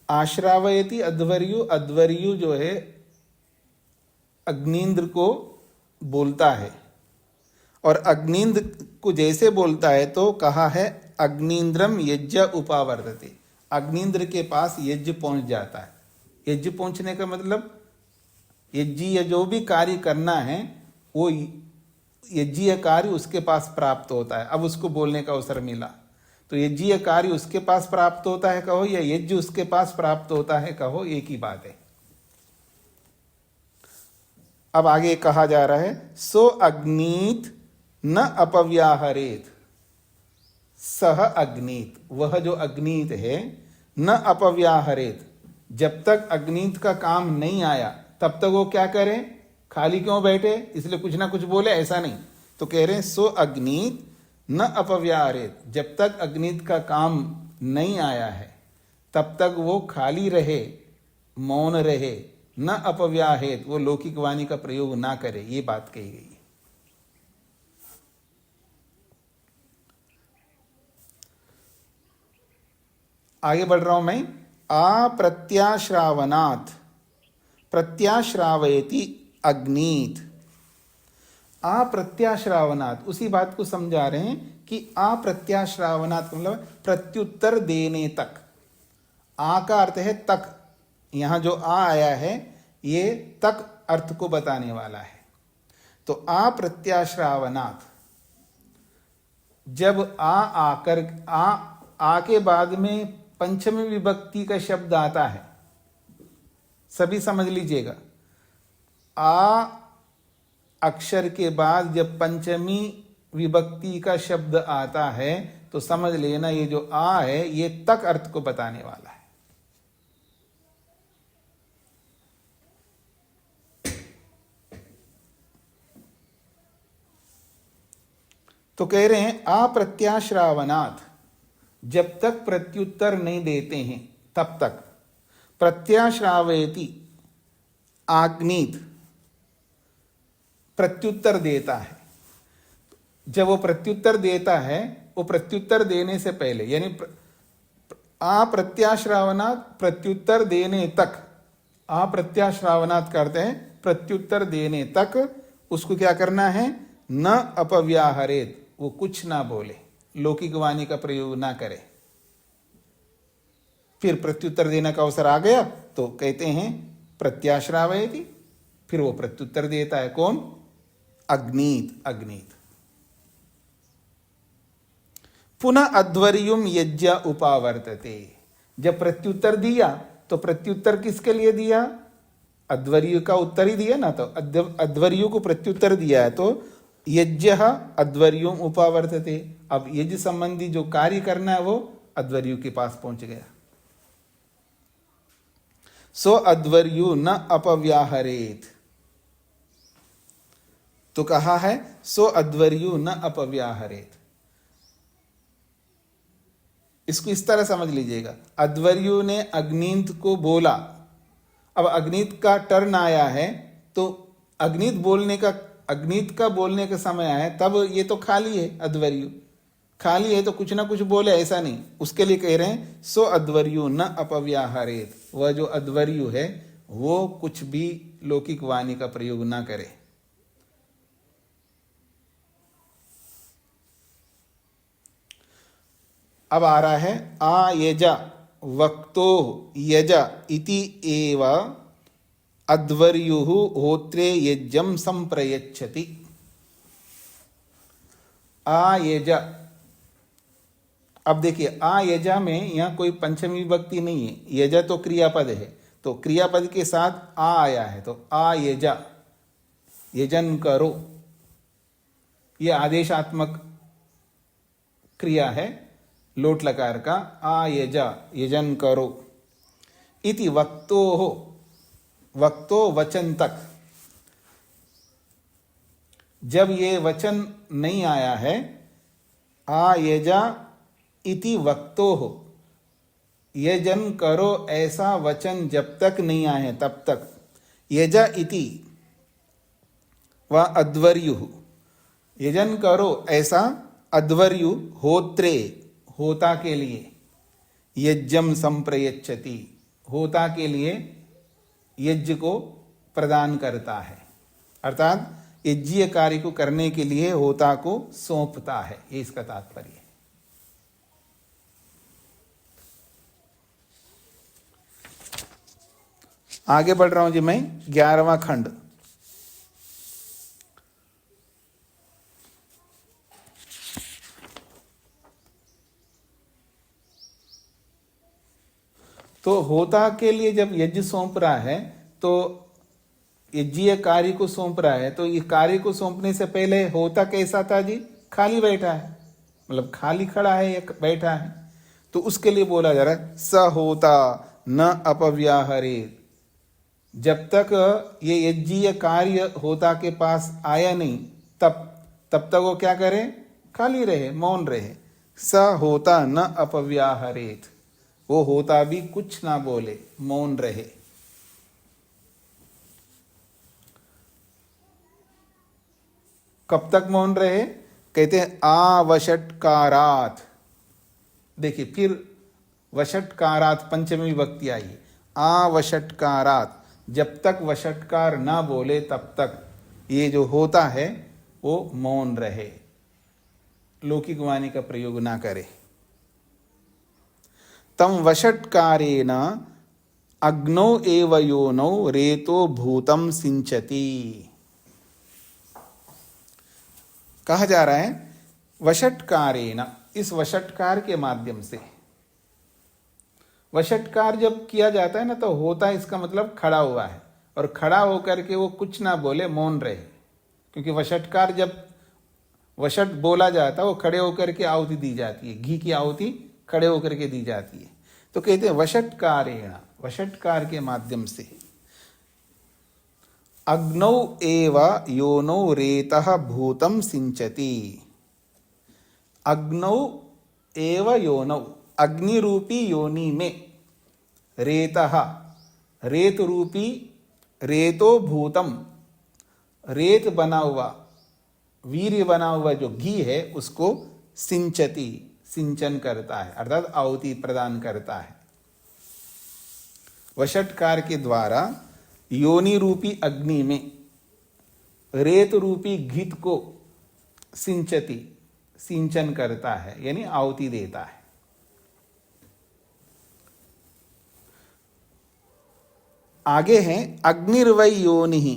आश्रावयति अध्वर्यु, अध्वर्यु जो है अग्निंद्र को बोलता है, और अग्निंद्र को जैसे बोलता है तो कहा है अग्निंद्रम यज्ञ उपावर्तते, अग्निंद्र के पास यज्ञ पहुंच जाता है। यज्ञ पहुंचने का मतलब यज्ञीय जो भी कार्य करना है वो यज्ञीय कार्य उसके पास प्राप्त होता है। अब उसको बोलने का अवसर मिला, तो यज्ञीय कार्य उसके पास प्राप्त होता है कहो, या यज्ञ उसके पास प्राप्त होता है कहो, एक ही बात है। अब आगे कहा जा रहा है सो अग्नीत न अपव्याहरेत, सह अग्नीत, वह जो अग्नीत है, न अपव्याहरेत, जब तक अग्नीत का काम नहीं आया तब तक वो क्या करे, खाली क्यों बैठे, इसलिए कुछ ना कुछ बोले, ऐसा नहीं। तो कह रहे हैं सो अग्नीत न अपव्याहरेत, जब तक अग्नित का काम नहीं आया है तब तक वो खाली रहे, मौन रहे, न अपव्याहेत, वो लौकिक वाणी का प्रयोग ना करे, ये बात कही गई है। आगे बढ़ रहा हूं मैं। अप्रत्याश्रावनात् प्रत्याश्रावयति अग्नीत। अप्रत्याश्रावनात्, उसी बात को समझा रहे हैं कि अप्रत्याश्रावनात् मतलब प्रत्युत्तर देने तक। आ का अर्थ है तक, यहां जो आ आया है ये तक अर्थ को बताने वाला है। तो अप्रत्याश्रावनात्, जब आ के बाद में पंचमी विभक्ति का शब्द आता है, सभी समझ लीजिएगा। आ अक्षर के बाद जब पंचमी विभक्ति का शब्द आता है तो समझ लेना ये जो आ है ये तक अर्थ को बताने वाला है। तो कह रहे हैं अप्रत्याश्रावनात्, जब तक प्रत्युत्तर नहीं देते हैं तब तक। प्रत्याश्रावयति आग्नीत, प्रत्युत्तर देता है। जब वो प्रत्युत्तर देता है, वो प्रत्युत्तर देने से पहले, यानी अप्रत्याश्रावनात् प्रत्युत्तर देने तक, अप्रत्याश्रावनात् करते हैं प्रत्युत्तर देने तक उसको क्या करना है, न अपव्याहरेत, वो कुछ ना बोले, लौकिक वाणी का प्रयोग ना करे। फिर प्रत्युत्तर देने का अवसर आ गया तो कहते हैं प्रत्याश्रावयति, फिर वो प्रत्युत्तर देता है। कौन? अग्नीत, अग्नीत। पुनः अध्वर्युम यज्ञ उपावर्तते, जब प्रत्युत्तर दिया तो प्रत्युत्तर किसके लिए दिया? अध्वर्यु का उत्तर ही दिया ना, तो अध्वर्यु को प्रत्युत्तर दिया है तो यज्ञ अध्वर्युम उपावर्तते। अब यज्ञ संबंधी जो कार्य करना है वो अध्वर्यु के पास पहुंच गया। सो अध्वर्यु न अपव्याहरेत, तो कहा है सो अध्वर्यु न अपव्याहरेत। इसको इस तरह समझ लीजिएगा, अध्वर्यु ने अग्नीत को बोला, अब अग्नीत का टर्न आया है तो अग्नीत का बोलने का समय आया है, तब ये तो खाली है, अध्वर्यु खाली है तो कुछ ना कुछ बोले, ऐसा नहीं। उसके लिए कह रहे हैं सो अध्वर्यु न अपव्याहरेत, वह जो अध्वर्यु है वो कुछ भी लौकिक वाणी का प्रयोग ना करे। अब आ रहा है आ यजा वक्तो यजा इति एव अध्वर्युः होत्रे यज्ञं संप्रयच्छति। आ यजा, अब देखिए आ यजा में यहां कोई पंचमी विभक्ति नहीं है, यजा तो क्रियापद है, तो क्रियापद के साथ आ आया है तो आ यजा, यजन करो, यह आदेशात्मक क्रिया है लोट लकार का। आ यजा, यजन करो। इति वक्तो हो, वक्तो वचन तक, जब ये वचन नहीं आया है, आ यजा इति वक्तो हो, यजन करो ऐसा वचन जब तक नहीं आए तब तक। यजा इति व अध्वर्यु, यजन करो ऐसा अध्वर्यु होत्रे, होता के लिए, यज्ञम संप्रयच्छति, होता के लिए यज्ञ को प्रदान करता है, अर्थात यज्ञीय कार्य को करने के लिए होता को सौंपता है, ये इसका तात्पर्य है। आगे बढ़ रहा हूं जी मैं, 11वां खंड। तो होता के लिए जब यज्ञ सौंप रहा है तो यज्ञीय कार्य को सौंप रहा है, तो ये कार्य को सौंपने से पहले होता कैसा था जी? खाली बैठा है, मतलब खाली खड़ा है या बैठा है, तो उसके लिए बोला जा रहा है स होता न अपव्याहरेत। जब तक ये यज्ञीय कार्य होता के पास आया नहीं तब तक वो क्या करे? खाली रहे, मौन रहे। स होता न अपव्याहरेत, वो होता भी कुछ ना बोले, मौन रहे। कब तक मौन रहे? कहते हैं आवषटकारात। देखिए फिर वषटकारात पंचमी विभक्ति आई है, आवषटकारात, जब तक वषटकार ना बोले तब तक ये जो होता है वो मौन रहे, लौकिक वाणी का प्रयोग ना करे। तम वषटकारेण अग्नौ एव योनौ रेतो भूतम सिंचति। कहा जा रहा है वषटकारेण, इस वषटकार के माध्यम से। वषटकार जब किया जाता है ना तो होता है, इसका मतलब खड़ा हुआ है, और खड़ा होकर के वो कुछ ना बोले, मौन रहे। क्योंकि वषटकार जब वषट बोला जाता है वो खड़े होकर के आहुति दी जाती है, घी की आहुति खड़े होकर के दी जाती है। तो कहते हैं वषटकारेण, वषटकार के माध्यम से। अग्नौ एव योनौ रेतः भूतम सिंचति। अग्नौ एव योनौ, अग्नि रूपी योनि में, रेतः, रेत रूपी, रेतो भूतम, रेत बना हुआ, वीर्य बना हुआ जो घी है उसको सिंचति, सिंचन करता है, अर्थात आहुति प्रदान करता है। वषटकार के द्वारा योनि रूपी अग्नि में रेत रूपी घृत को सिंचति, सिंचन करता है, यानी आहुति देता है। आगे हैं अग्निर्वै योनिहि।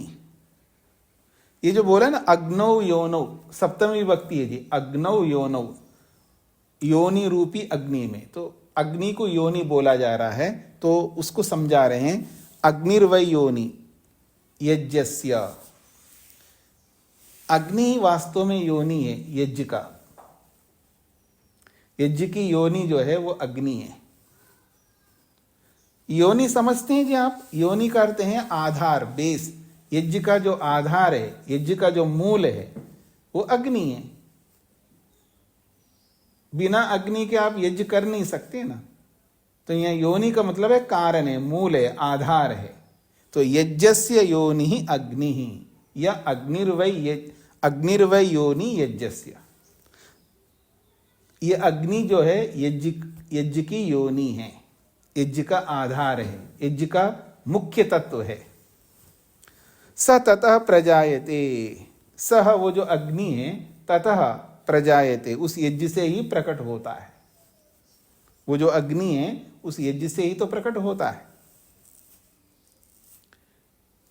ये जो बोला ना अग्नौ योनौ, सप्तमी विभक्ति है जी, अग्नौ योनौ, योनि रूपी अग्नि में। तो अग्नि को योनि बोला जा रहा है, तो उसको समझा रहे हैं अग्निर्वै योनि यज्ञस्य। अग्नि वास्तव में योनि है यज्ञ का, यज्ञ की योनि जो है वो अग्नि है। योनि समझते हैं जी आप, योनि करते हैं आधार, बेस। यज्ञ का जो आधार है, यज्ञ का जो मूल है वो अग्नि है। बिना अग्नि के आप यज्ञ कर नहीं सकते ना। तो यह योनि का मतलब है कारण है, मूल है, आधार है। तो यज्ञस्य योनि ही अग्नि ही, या अग्निर्वै योनि यज्ञस्य। ये अग्नि जो है यज्ञ की योनि है, यज्ञ का आधार है, यज्ञ का मुख्य तत्व है। स ततः प्रजायते, सह वो जो अग्नि है, ततः प्रजायते, उस यज्ञ से ही प्रकट होता है। वो जो अग्नि है उस यज्ञ से ही तो प्रकट होता है।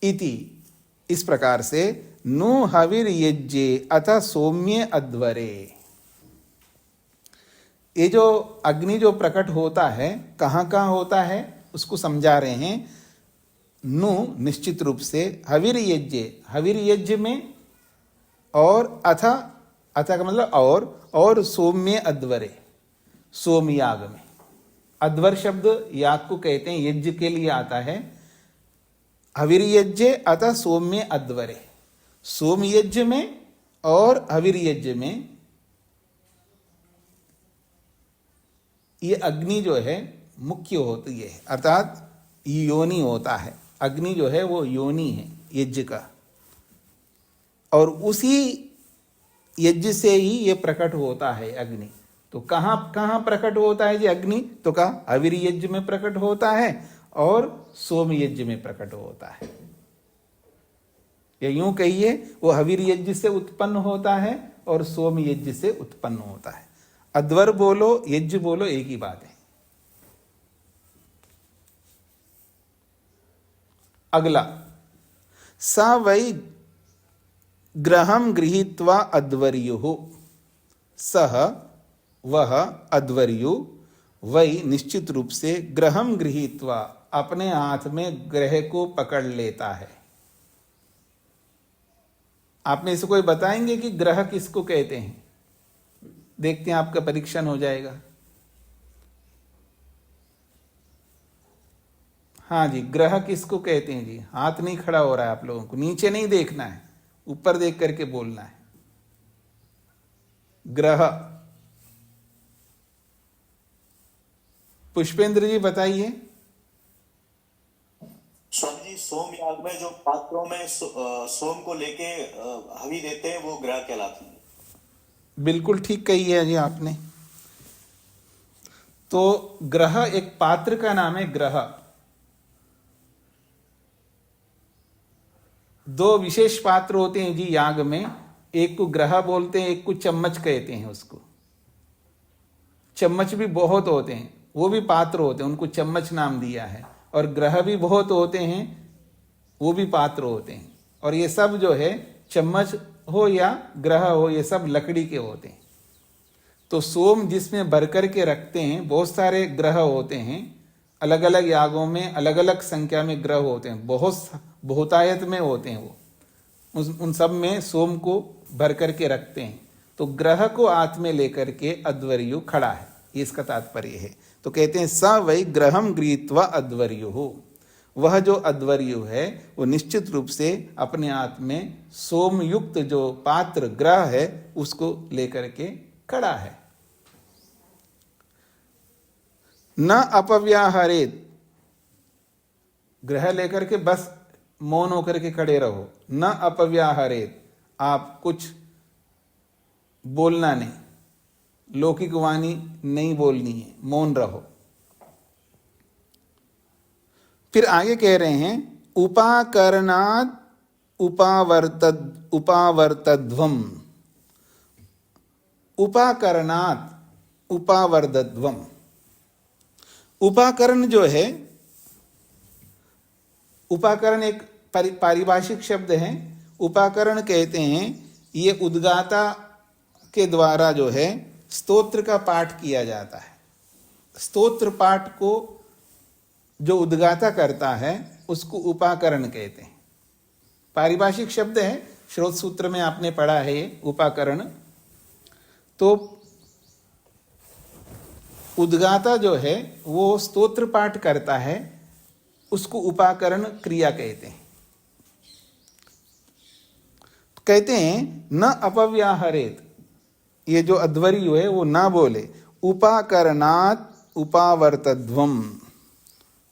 इति, इस प्रकार से नु हविर यज्ञे अथ सौम्ये अध्वरे। ये जो अग्नि जो प्रकट होता है कहाँ कहाँ होता है उसको समझा रहे हैं। नु निश्चित रूप से हविर यज्ञ, हविर यज्ञ में, और अथ, अथ का मतलब और सौम्य अध्वरे, सोमयाग में। अध्वर शब्द याग को कहते हैं, यज्ञ के लिए आता है। हविर यज्ञ अथ सौम्य अध्वरे, सोम यज्ञ में और हविर यज्ञ में ये अग्नि जो है मुख्य होती है, अर्थात योनि होता है। अग्नि जो है वो योनि है यज्ञ का, और उसी यज्ञ से ही ये प्रकट होता है अग्नि। तो कहाँ कहाँ प्रकट होता है जी अग्नि? तो कहा हविर यज्ञ में प्रकट होता है और सोम यज्ञ में प्रकट होता है। या यूं कहिए वो हविर यज्ञ से उत्पन्न होता है और सोम यज्ञ से उत्पन्न होता है। अध्वर बोलो यज्ञ बोलो एक ही बात है। अगला, स वै ग्रहम गृहीत्वा अध्वर्युः, सह वह अध्वर्यु, वै निश्चित रूप से, ग्रहम गृहीत्वा अपने हाथ में ग्रह को पकड़ लेता है। आप में से कोई बताएंगे कि ग्रह किसको कहते हैं? देखते हैं, आपका परीक्षण हो जाएगा। हाँ जी, ग्रह किसको कहते हैं जी? हाथ नहीं खड़ा हो रहा है आप लोगों को, नीचे नहीं देखना है, ऊपर देख करके बोलना है। ग्रह, पुष्पेंद्र जी बताइए। स्वामी जी, सोम याग में जो पात्रों में सोम को लेके हवि देते हैं वो ग्रह कहलाते हैं। बिल्कुल ठीक कही है जी आपने। तो ग्रह एक पात्र का नाम है। ग्रह दो विशेष पात्र होते हैं जी याग में, एक को ग्रह बोलते हैं, एक को चम्मच कहते हैं उसको। चम्मच भी बहुत होते हैं, वो भी पात्र होते हैं, उनको चम्मच नाम दिया है। और ग्रह भी बहुत होते हैं, वो भी पात्र होते हैं। और ये सब जो है, चम्मच हो या ग्रह हो, ये सब लकड़ी के होते हैं। तो सोम जिसमें भर कर के रखते हैं, बहुत सारे ग्रह होते हैं, अलग अलग यागों में अलग अलग संख्या में ग्रह होते हैं, बहुतायत में होते हैं वो। उन सब में सोम को भर करके रखते हैं। तो ग्रह को हाथ में लेकर के अध्वर्यु खड़ा है, ये इसका तात्पर्य है। तो कहते हैं स वै ग्रहम गृहीत्वा अध्वर्यु हो, वह जो अध्वर्यु है वो निश्चित रूप से अपने हाथ में सोम युक्त जो पात्र ग्रह है उसको लेकर के खड़ा है। न अपव्याहरेत, ग्रह लेकर के बस मौन होकर के खड़े रहो। न अपव्याहरेत, आप कुछ बोलना नहीं, लौकिक वाणी नहीं बोलनी है, मौन रहो। फिर आगे कह रहे हैं उपाकरणात् उपावर्तध्वम। उपाकरणात् उपावर्तध्वम, उपाकरण जो है, उपाकरण एक पारिभाषिक शब्द है। उपाकरण कहते हैं ये उद्गाता के द्वारा जो है स्तोत्र का पाठ किया जाता है। स्तोत्र पाठ को जो उद्गाता करता है उसको उपाकरण कहते हैं। पारिभाषिक शब्द है, श्रोत सूत्र में आपने पढ़ा है ये उपाकरण। तो उद्गाता जो है वो स्तोत्र पाठ करता है, उसको उपाकरण क्रिया कहते हैं। कहते हैं न अपव्याहरेत, ये जो अध्वर्यु है वो ना बोले। उपाकरणात् उपावर्तध्वम,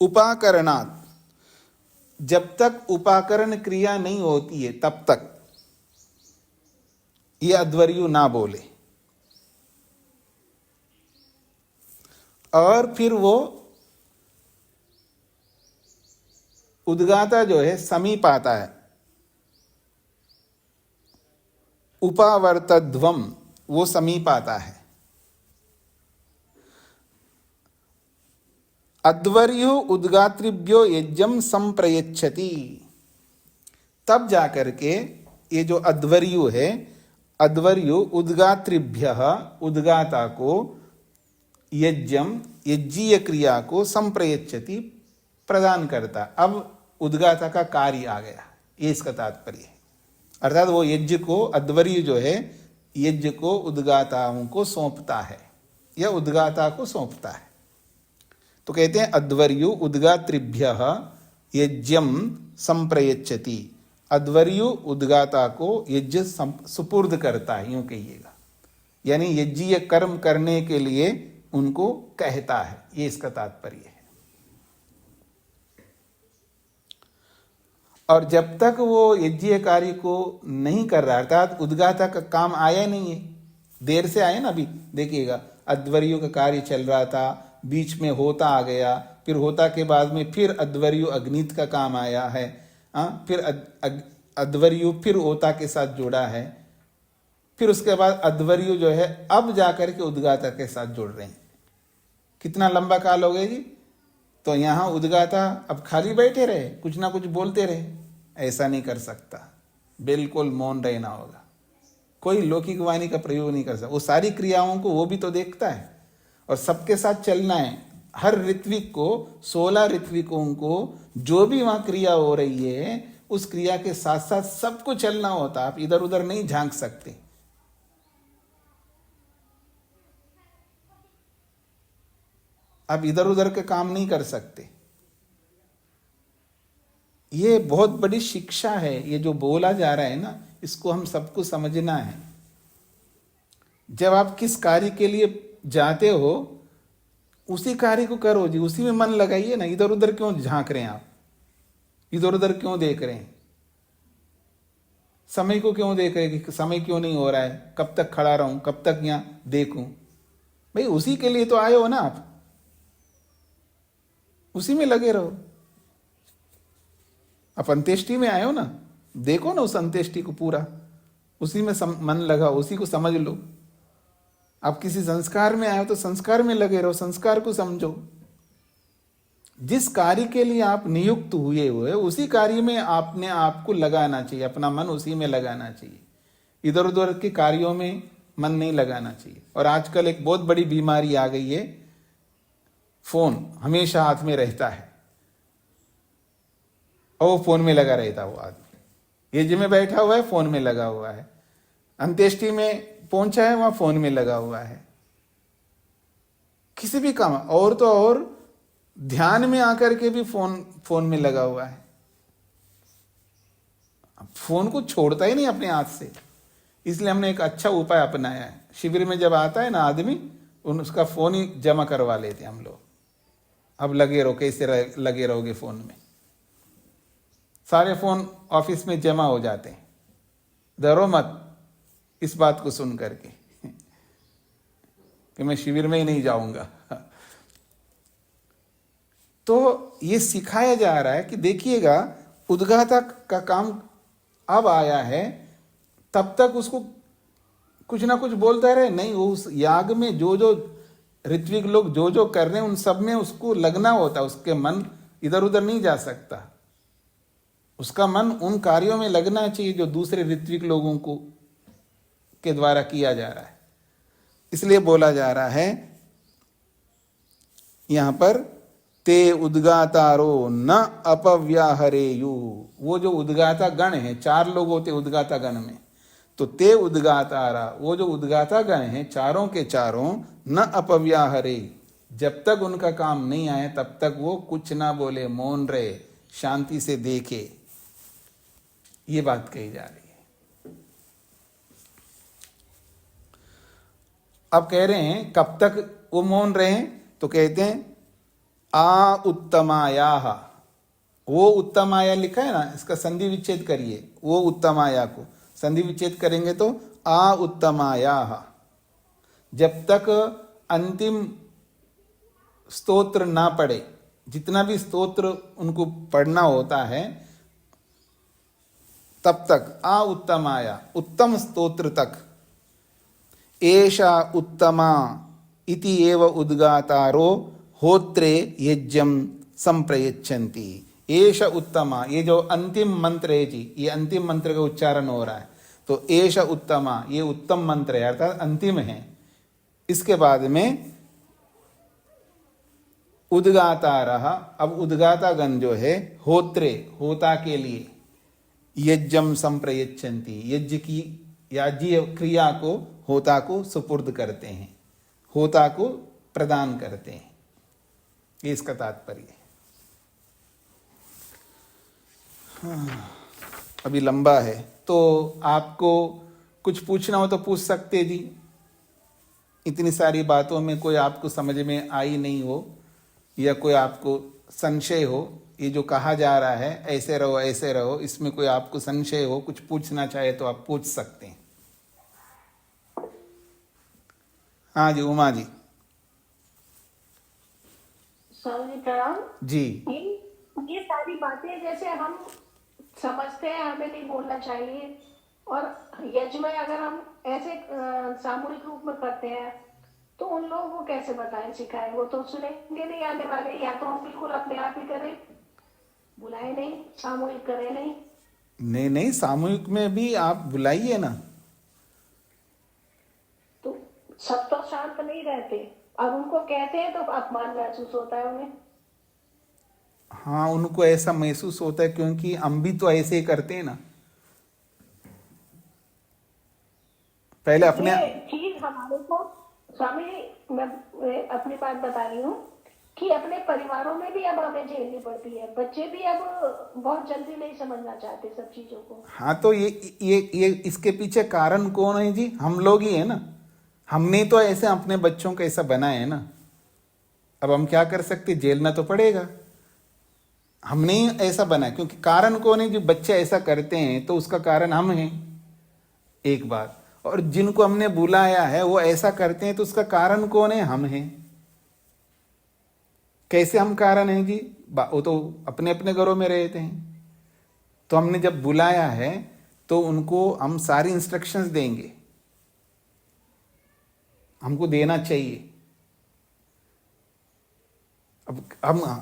उपाकरणात्, जब तक उपाकरण क्रिया नहीं होती है तब तक ये अध्वर्यु ना बोले। और फिर वो उद्गाता जो है समीप आता है। उपावर्तध्वम, वो समीप आता है। अध्वर्यु उद्गात्रिभ्यो यज्ञम संप्रयच्छति, तब जाकर के ये जो अध्वर्यु है, अध्वर्यु उद्गात्रिभ्य, उद्गाता को, यज्ञम, यज्ञीय क्रिया को, संप्रयच्छति, प्रदान करता। अब उद्गाता का कार्य आ गया, ये इसका तात्पर्य है। अर्थात वो यज्ञ को, अध्वर्यु जो है यज्ञ को उद्गाताओं को सौंपता है या उद्गाता को सौंपता है। तो कहते हैं अध्वर्यु उद्गात्रिभ्य यज्ञम संप्रयच्छति, अध्वर्यु उद्गाता को यज्ञ सुपुर्द करता है, यूं कहिएगा, यानी यज्ञीय कर्म करने के लिए उनको कहता है, ये इसका तात्पर्य है। और जब तक वो यज्ञीय कार्य को नहीं कर रहा, अर्थात उद्गाता का काम आया नहीं है, देर से आया ना, अभी देखिएगा अध्वर्यु का कार्य चल रहा था, बीच में होता आ गया, फिर होता के बाद में फिर अध्वर्यु अग्नित का काम आया है, फिर अध्वर्यु फिर होता के साथ जुड़ा है, फिर उसके बाद अध्वर्यु जो है अब जाकर के उद्गाता के साथ जुड़ रहे हैं। कितना लंबा काल हो गया जी। तो यहाँ उद्गाता अब खाली बैठे रहे, कुछ ना कुछ बोलते रहे, ऐसा नहीं कर सकता, बिल्कुल मौन रहना होगा, कोई लौकिक वाणी का प्रयोग नहीं कर सकता। वो सारी क्रियाओं को वो भी तो देखता है और सबके साथ चलना है। हर ऋत्विक को, 16 ऋत्विकों को जो भी वहां क्रिया हो रही है उस क्रिया के साथ साथ सबको चलना होता, आप इधर उधर नहीं झांक सकते। आप इधर उधर के काम नहीं कर सकते। ये बहुत बड़ी शिक्षा है, ये जो बोला जा रहा है ना, इसको हम सबको समझना है। जब आप किस कार्य के लिए जाते हो उसी कार्य को करो जी, उसी में मन लगाइए ना, इधर उधर क्यों झांक रहे हैं आप, इधर उधर क्यों देख रहे हैं, समय को क्यों देख रहे हैं कि समय क्यों नहीं हो रहा है, कब तक खड़ा रहूं, कब तक यहां देखूं। भाई उसी के लिए तो आए हो ना आप, उसी में लगे रहो। आप अंत्येष्टि में आए हो ना, देखो ना उस अंत्येष्टि को पूरा, उसी में मन लगा, उसी को समझ लो। आप किसी संस्कार में आए हो तो संस्कार में लगे रहो, संस्कार को समझो। जिस कार्य के लिए आप नियुक्त हुए उसी कार्य में आपने आपको लगाना चाहिए, अपना मन उसी में लगाना चाहिए। इधर उधर के कार्यों में मन नहीं लगाना चाहिए। और आजकल एक बहुत बड़ी बीमारी आ गई है, फोन हमेशा हाथ में रहता है और वो फोन में लगा रहता है। वो आदमी एज में बैठा हुआ है, फोन में लगा हुआ है। अंत्येष्टि में पहुंचा है, वहां फोन में लगा हुआ है। किसी भी काम, और तो और ध्यान में आकर के भी फोन में लगा हुआ है। फोन को छोड़ता ही नहीं अपने हाथ से। इसलिए हमने एक अच्छा उपाय अपनाया है। शिविर में जब आता है ना आदमी, उसका फोन ही जमा करवा लेते हम लोग। अब लगे रहो, कैसे लगे रहोगे फोन में? सारे फोन ऑफिस में जमा हो जाते हैं। डरो मत इस बात को सुन करके कि मैं शिविर में ही नहीं जाऊंगा। तो ये सिखाया जा रहा है कि देखिएगा, उद्गाता का काम अब आया है, तब तक उसको कुछ ना कुछ बोलता रहे नहीं। वो उस याग में जो जो ऋत्विक लोग जो जो कर रहे हैं उन सब में उसको लगना होता है। उसके मन इधर उधर नहीं जा सकता। उसका मन उन कार्यों में लगना चाहिए जो दूसरे ऋत्विक लोगों को के द्वारा किया जा रहा है। इसलिए बोला जा रहा है यहां पर, ते उद्गातारो न अपव्याहरेयु। वो जो उद्गाता गण है, 4 लोग होते उद्गाता गण में, तो ते उद्गातारा, वो जो उद्गाता गण है चारों के चारों, न अपव्याहरे, जब तक उनका काम नहीं आए तब तक वो कुछ ना बोले, मौन रहे, शांति से देखे। ये बात कही जा रही है। अब कह रहे हैं कब तक वो मौन रहे, तो कहते हैं आ उत्तमायाह। वो उत्तमाया लिखा है ना, इसका संधि विच्छेद करिए। वो उत्तमाया को संधि विच्छेद करेंगे तो आ उत्तमायाह। जब तक अंतिम स्तोत्र ना पढ़े, जितना भी स्तोत्र उनको पढ़ना होता है, तब तक आ उत्तमाया, उत्तम स्तोत्र तक, एषा उत्तमा इति एव उद्गातारो होत्रे यज्ञम संप्रयच्छन्ति। एष उत्तमा, ये जो अंतिम मंत्र है जी, ये अंतिम मंत्र का उच्चारण हो रहा है। तो एष उत्तमा, ये उत्तम मंत्र है, अर्थात अंतिम है। इसके बाद में उद्गातारः, अब उद्गातागण जो है होत्रे, होता के लिए, यज्ञम संप्रयच्छन्ति, यज्ञ की याज्ञीय क्रिया को होता को सुपुर्द करते हैं, होता को प्रदान करते हैं। ये इसका तात्पर्य है। अभी लंबा है, तो आपको कुछ पूछना हो तो पूछ सकते जी। इतनी सारी बातों में कोई आपको समझ में आई नहीं हो, या कोई आपको संशय हो, ये जो कहा जा रहा है ऐसे रहो ऐसे रहो, इसमें कोई आपको संशय हो, कुछ पूछना चाहे तो आप पूछ सकते हैं। हाँ जी, उमा जी। स्वामी जी प्रणाम जी। ये सारी बातें जैसे हम समझते हैं हमें नहीं बोलना चाहिए, और यज्ञ में अगर हम ऐसे सामूहिक रूप में करते हैं तो उन लोगों को कैसे बताएं सिखाएं? वो तो सुनेंगे नहीं आने वाले। या तो हम बिल्कुल अपने आप ही करें, बुलाए नहीं, सामूहिक करें नहीं। नहीं नहीं, सामूहिक में भी आप बुलाइए ना। तो सब तो शांत नहीं रहते, और उनको कहते हैं तो अपमान महसूस होता है उन्हें। हाँ, उनको ऐसा महसूस होता है क्योंकि हम भी तो ऐसे ही करते हैं ना। पहले अपने ये चीज हमारे को, स्वामी मैं अपनी बात बता रही हूँ कि अपने परिवारों में भी अब हमें झेलनी पड़ती है। बच्चे भी अब बहुत जल्दी नहीं समझना चाहते सब चीजों को। हाँ, तो ये इसके पीछे कारण कौन है जी? हम लोग ही है ना। हमने तो ऐसे अपने बच्चों को ऐसा बनाया है ना। अब हम क्या कर सकते, झेलना तो पड़ेगा। हमने ऐसा बनाया, क्योंकि कारण कौन है? जो बच्चे ऐसा करते हैं तो उसका कारण हम हैं, एक बात। और जिनको हमने बुलाया है वो ऐसा करते हैं तो उसका कारण कौन है? हम हैं। कैसे हम कारण हैं जी? वो तो अपने अपने घरों में रहते हैं। तो हमने जब बुलाया है तो उनको हम सारी इंस्ट्रक्शंस देंगे, हमको देना चाहिए। अब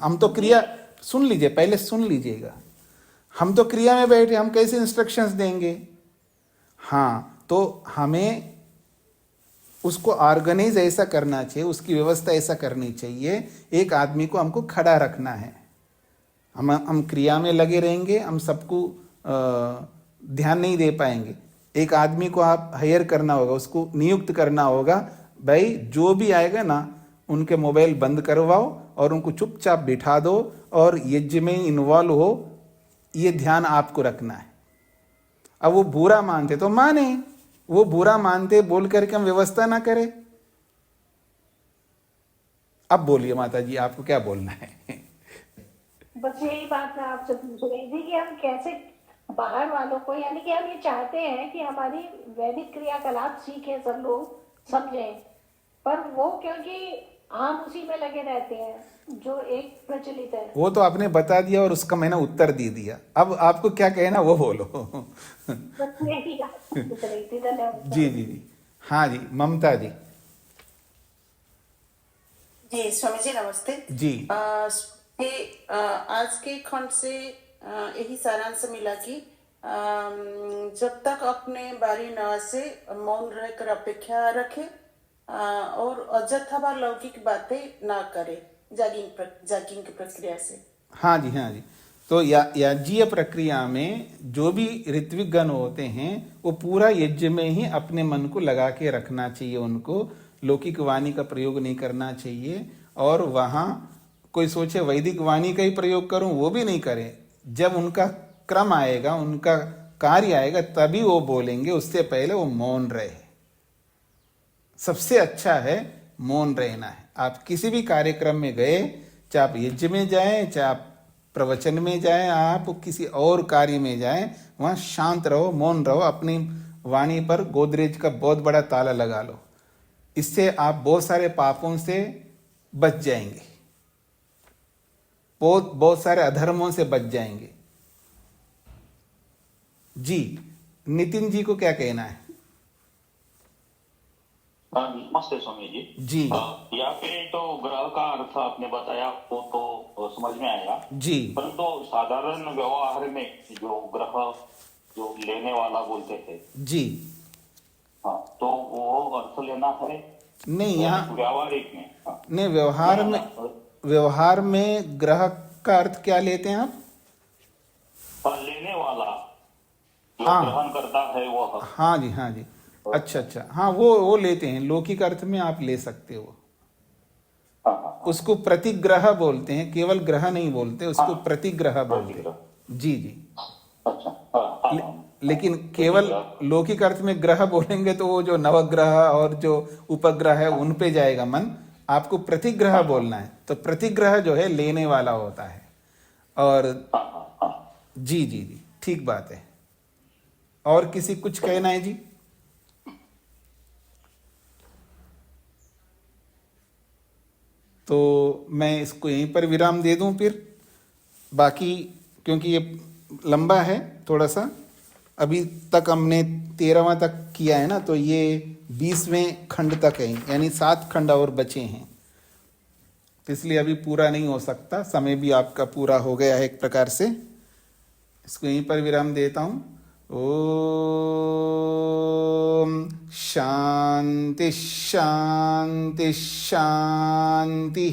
हम तो क्रिया, सुन लीजिए, पहले सुन लीजिएगा। हम तो क्रिया में बैठे, हम कैसे इंस्ट्रक्शंस देंगे? हाँ, तो हमें उसको ऑर्गेनाइज ऐसा करना चाहिए, उसकी व्यवस्था ऐसा करनी चाहिए। एक आदमी को हमको खड़ा रखना है। हम क्रिया में लगे रहेंगे, हम सबको ध्यान नहीं दे पाएंगे। एक आदमी को आप हायर करना होगा, उसको नियुक्त करना होगा, भाई जो भी आएगा ना उनके मोबाइल बंद करवाओ और उनको चुपचाप बिठा दो और यज्ञ में इन्वॉल्व हो, ये ध्यान आपको रखना है। अब वो बुरा मानते तो माने, वो बुरा मानते बोल करके हम व्यवस्था ना करें। अब बोलिए माता जी, आपको क्या बोलना है? बस यही बात मैं आपसे पूछ रही थी कि हम कैसे बाहर वालों को, यानी कि हम ये चाहते हैं कि हमारी वैदिक क्रियाकलाप सीखें, सब लोग समझें, पर वो क्योंकि हम उसी में लगे रहते हैं जो एक प्रचलित है। वो तो आपने बता दिया और उसका मैंने उत्तर दे दिया। अब आपको क्या कहना वो बोलो। बस यही आपसे पूछ रही थी। धन्यवाद। जी जी जी, हाँ जी, ममता जी। जी स्वामी जी नमस्ते जी। आज के खंड से यही सारांश मिला कि जब तक अपने बारी न से मौन रहकर अपेक्षा रखे और अजथा व लौकिक बातें ना करे जागिंग की प्रक्रिया से। हाँ जी, हाँ जी। तो याज्ञीय प्रक्रिया में जो भी ऋत्विक गण होते हैं वो पूरा यज्ञ में ही अपने मन को लगा के रखना चाहिए। उनको लौकिक वाणी का प्रयोग नहीं करना चाहिए। और वहाँ कोई सोचे वैदिक वाणी का ही प्रयोग करूं, वो भी नहीं करें। जब उनका क्रम आएगा, उनका कार्य आएगा, तभी वो बोलेंगे। उससे पहले वो मौन रहे। सबसे अच्छा है मौन रहना है। आप किसी भी कार्यक्रम में गए, चाहे आप यज्ञ में जाएं, चाहे आप प्रवचन में जाएं, आप किसी और कार्य में जाएं, वहां शांत रहो, मौन रहो। अपनी वाणी पर गोदरेज का बहुत बड़ा ताला लगा लो। इससे आप बहुत सारे पापों से बच जाएंगे, बहुत सारे अधर्मों से बच जाएंगे। जी, नितिन जी को क्या कहना है? नमस्ते स्वामी जी। जी। यहाँ पे तो ग्रह का अर्थ आपने बताया, वो तो समझ में आया जी। परंतु साधारण व्यवहार में जो ग्रह जो लेने वाला बोलते थे जी, हाँ, तो वो अर्थ लेना है नहीं तो यहाँ व्यावहारिक में। हाँ। नहीं, व्यवहार में ग्रह का अर्थ क्या लेते हैं आप? लेने वाला जो हाँ। ग्रहण करता है वो। हाँ जी, हाँ जी, अच्छा अच्छा, हाँ वो लेते हैं। लौकिक अर्थ में आप ले सकते हो। उसको प्रतिग्रह बोलते हैं, केवल ग्रह नहीं बोलते, उसको प्रतिग्रह बोलते हैं। जी जी। अच्छा। लेकिन केवल लौकिक अर्थ में ग्रह बोलेंगे तो वो जो नवग्रह और जो उपग्रह है उन पे जाएगा मन। आपको प्रतिग्रह बोलना है। तो प्रतिग्रह जो है लेने वाला होता है। और जी जी जी, ठीक बात है। और किसी कुछ कहना है जी? तो मैं इसको यहीं पर विराम दे दूं फिर। बाकी क्योंकि ये लंबा है थोड़ा सा, अभी तक हमने 13वां तक किया है ना, तो ये 20वें खंड तक है, यानी 7 खंड और बचे हैं। तो इसलिए अभी पूरा नहीं हो सकता। समय भी आपका पूरा हो गया है एक प्रकार से। इसको यहीं पर विराम देता हूँ। ओम शांति शांति शांति।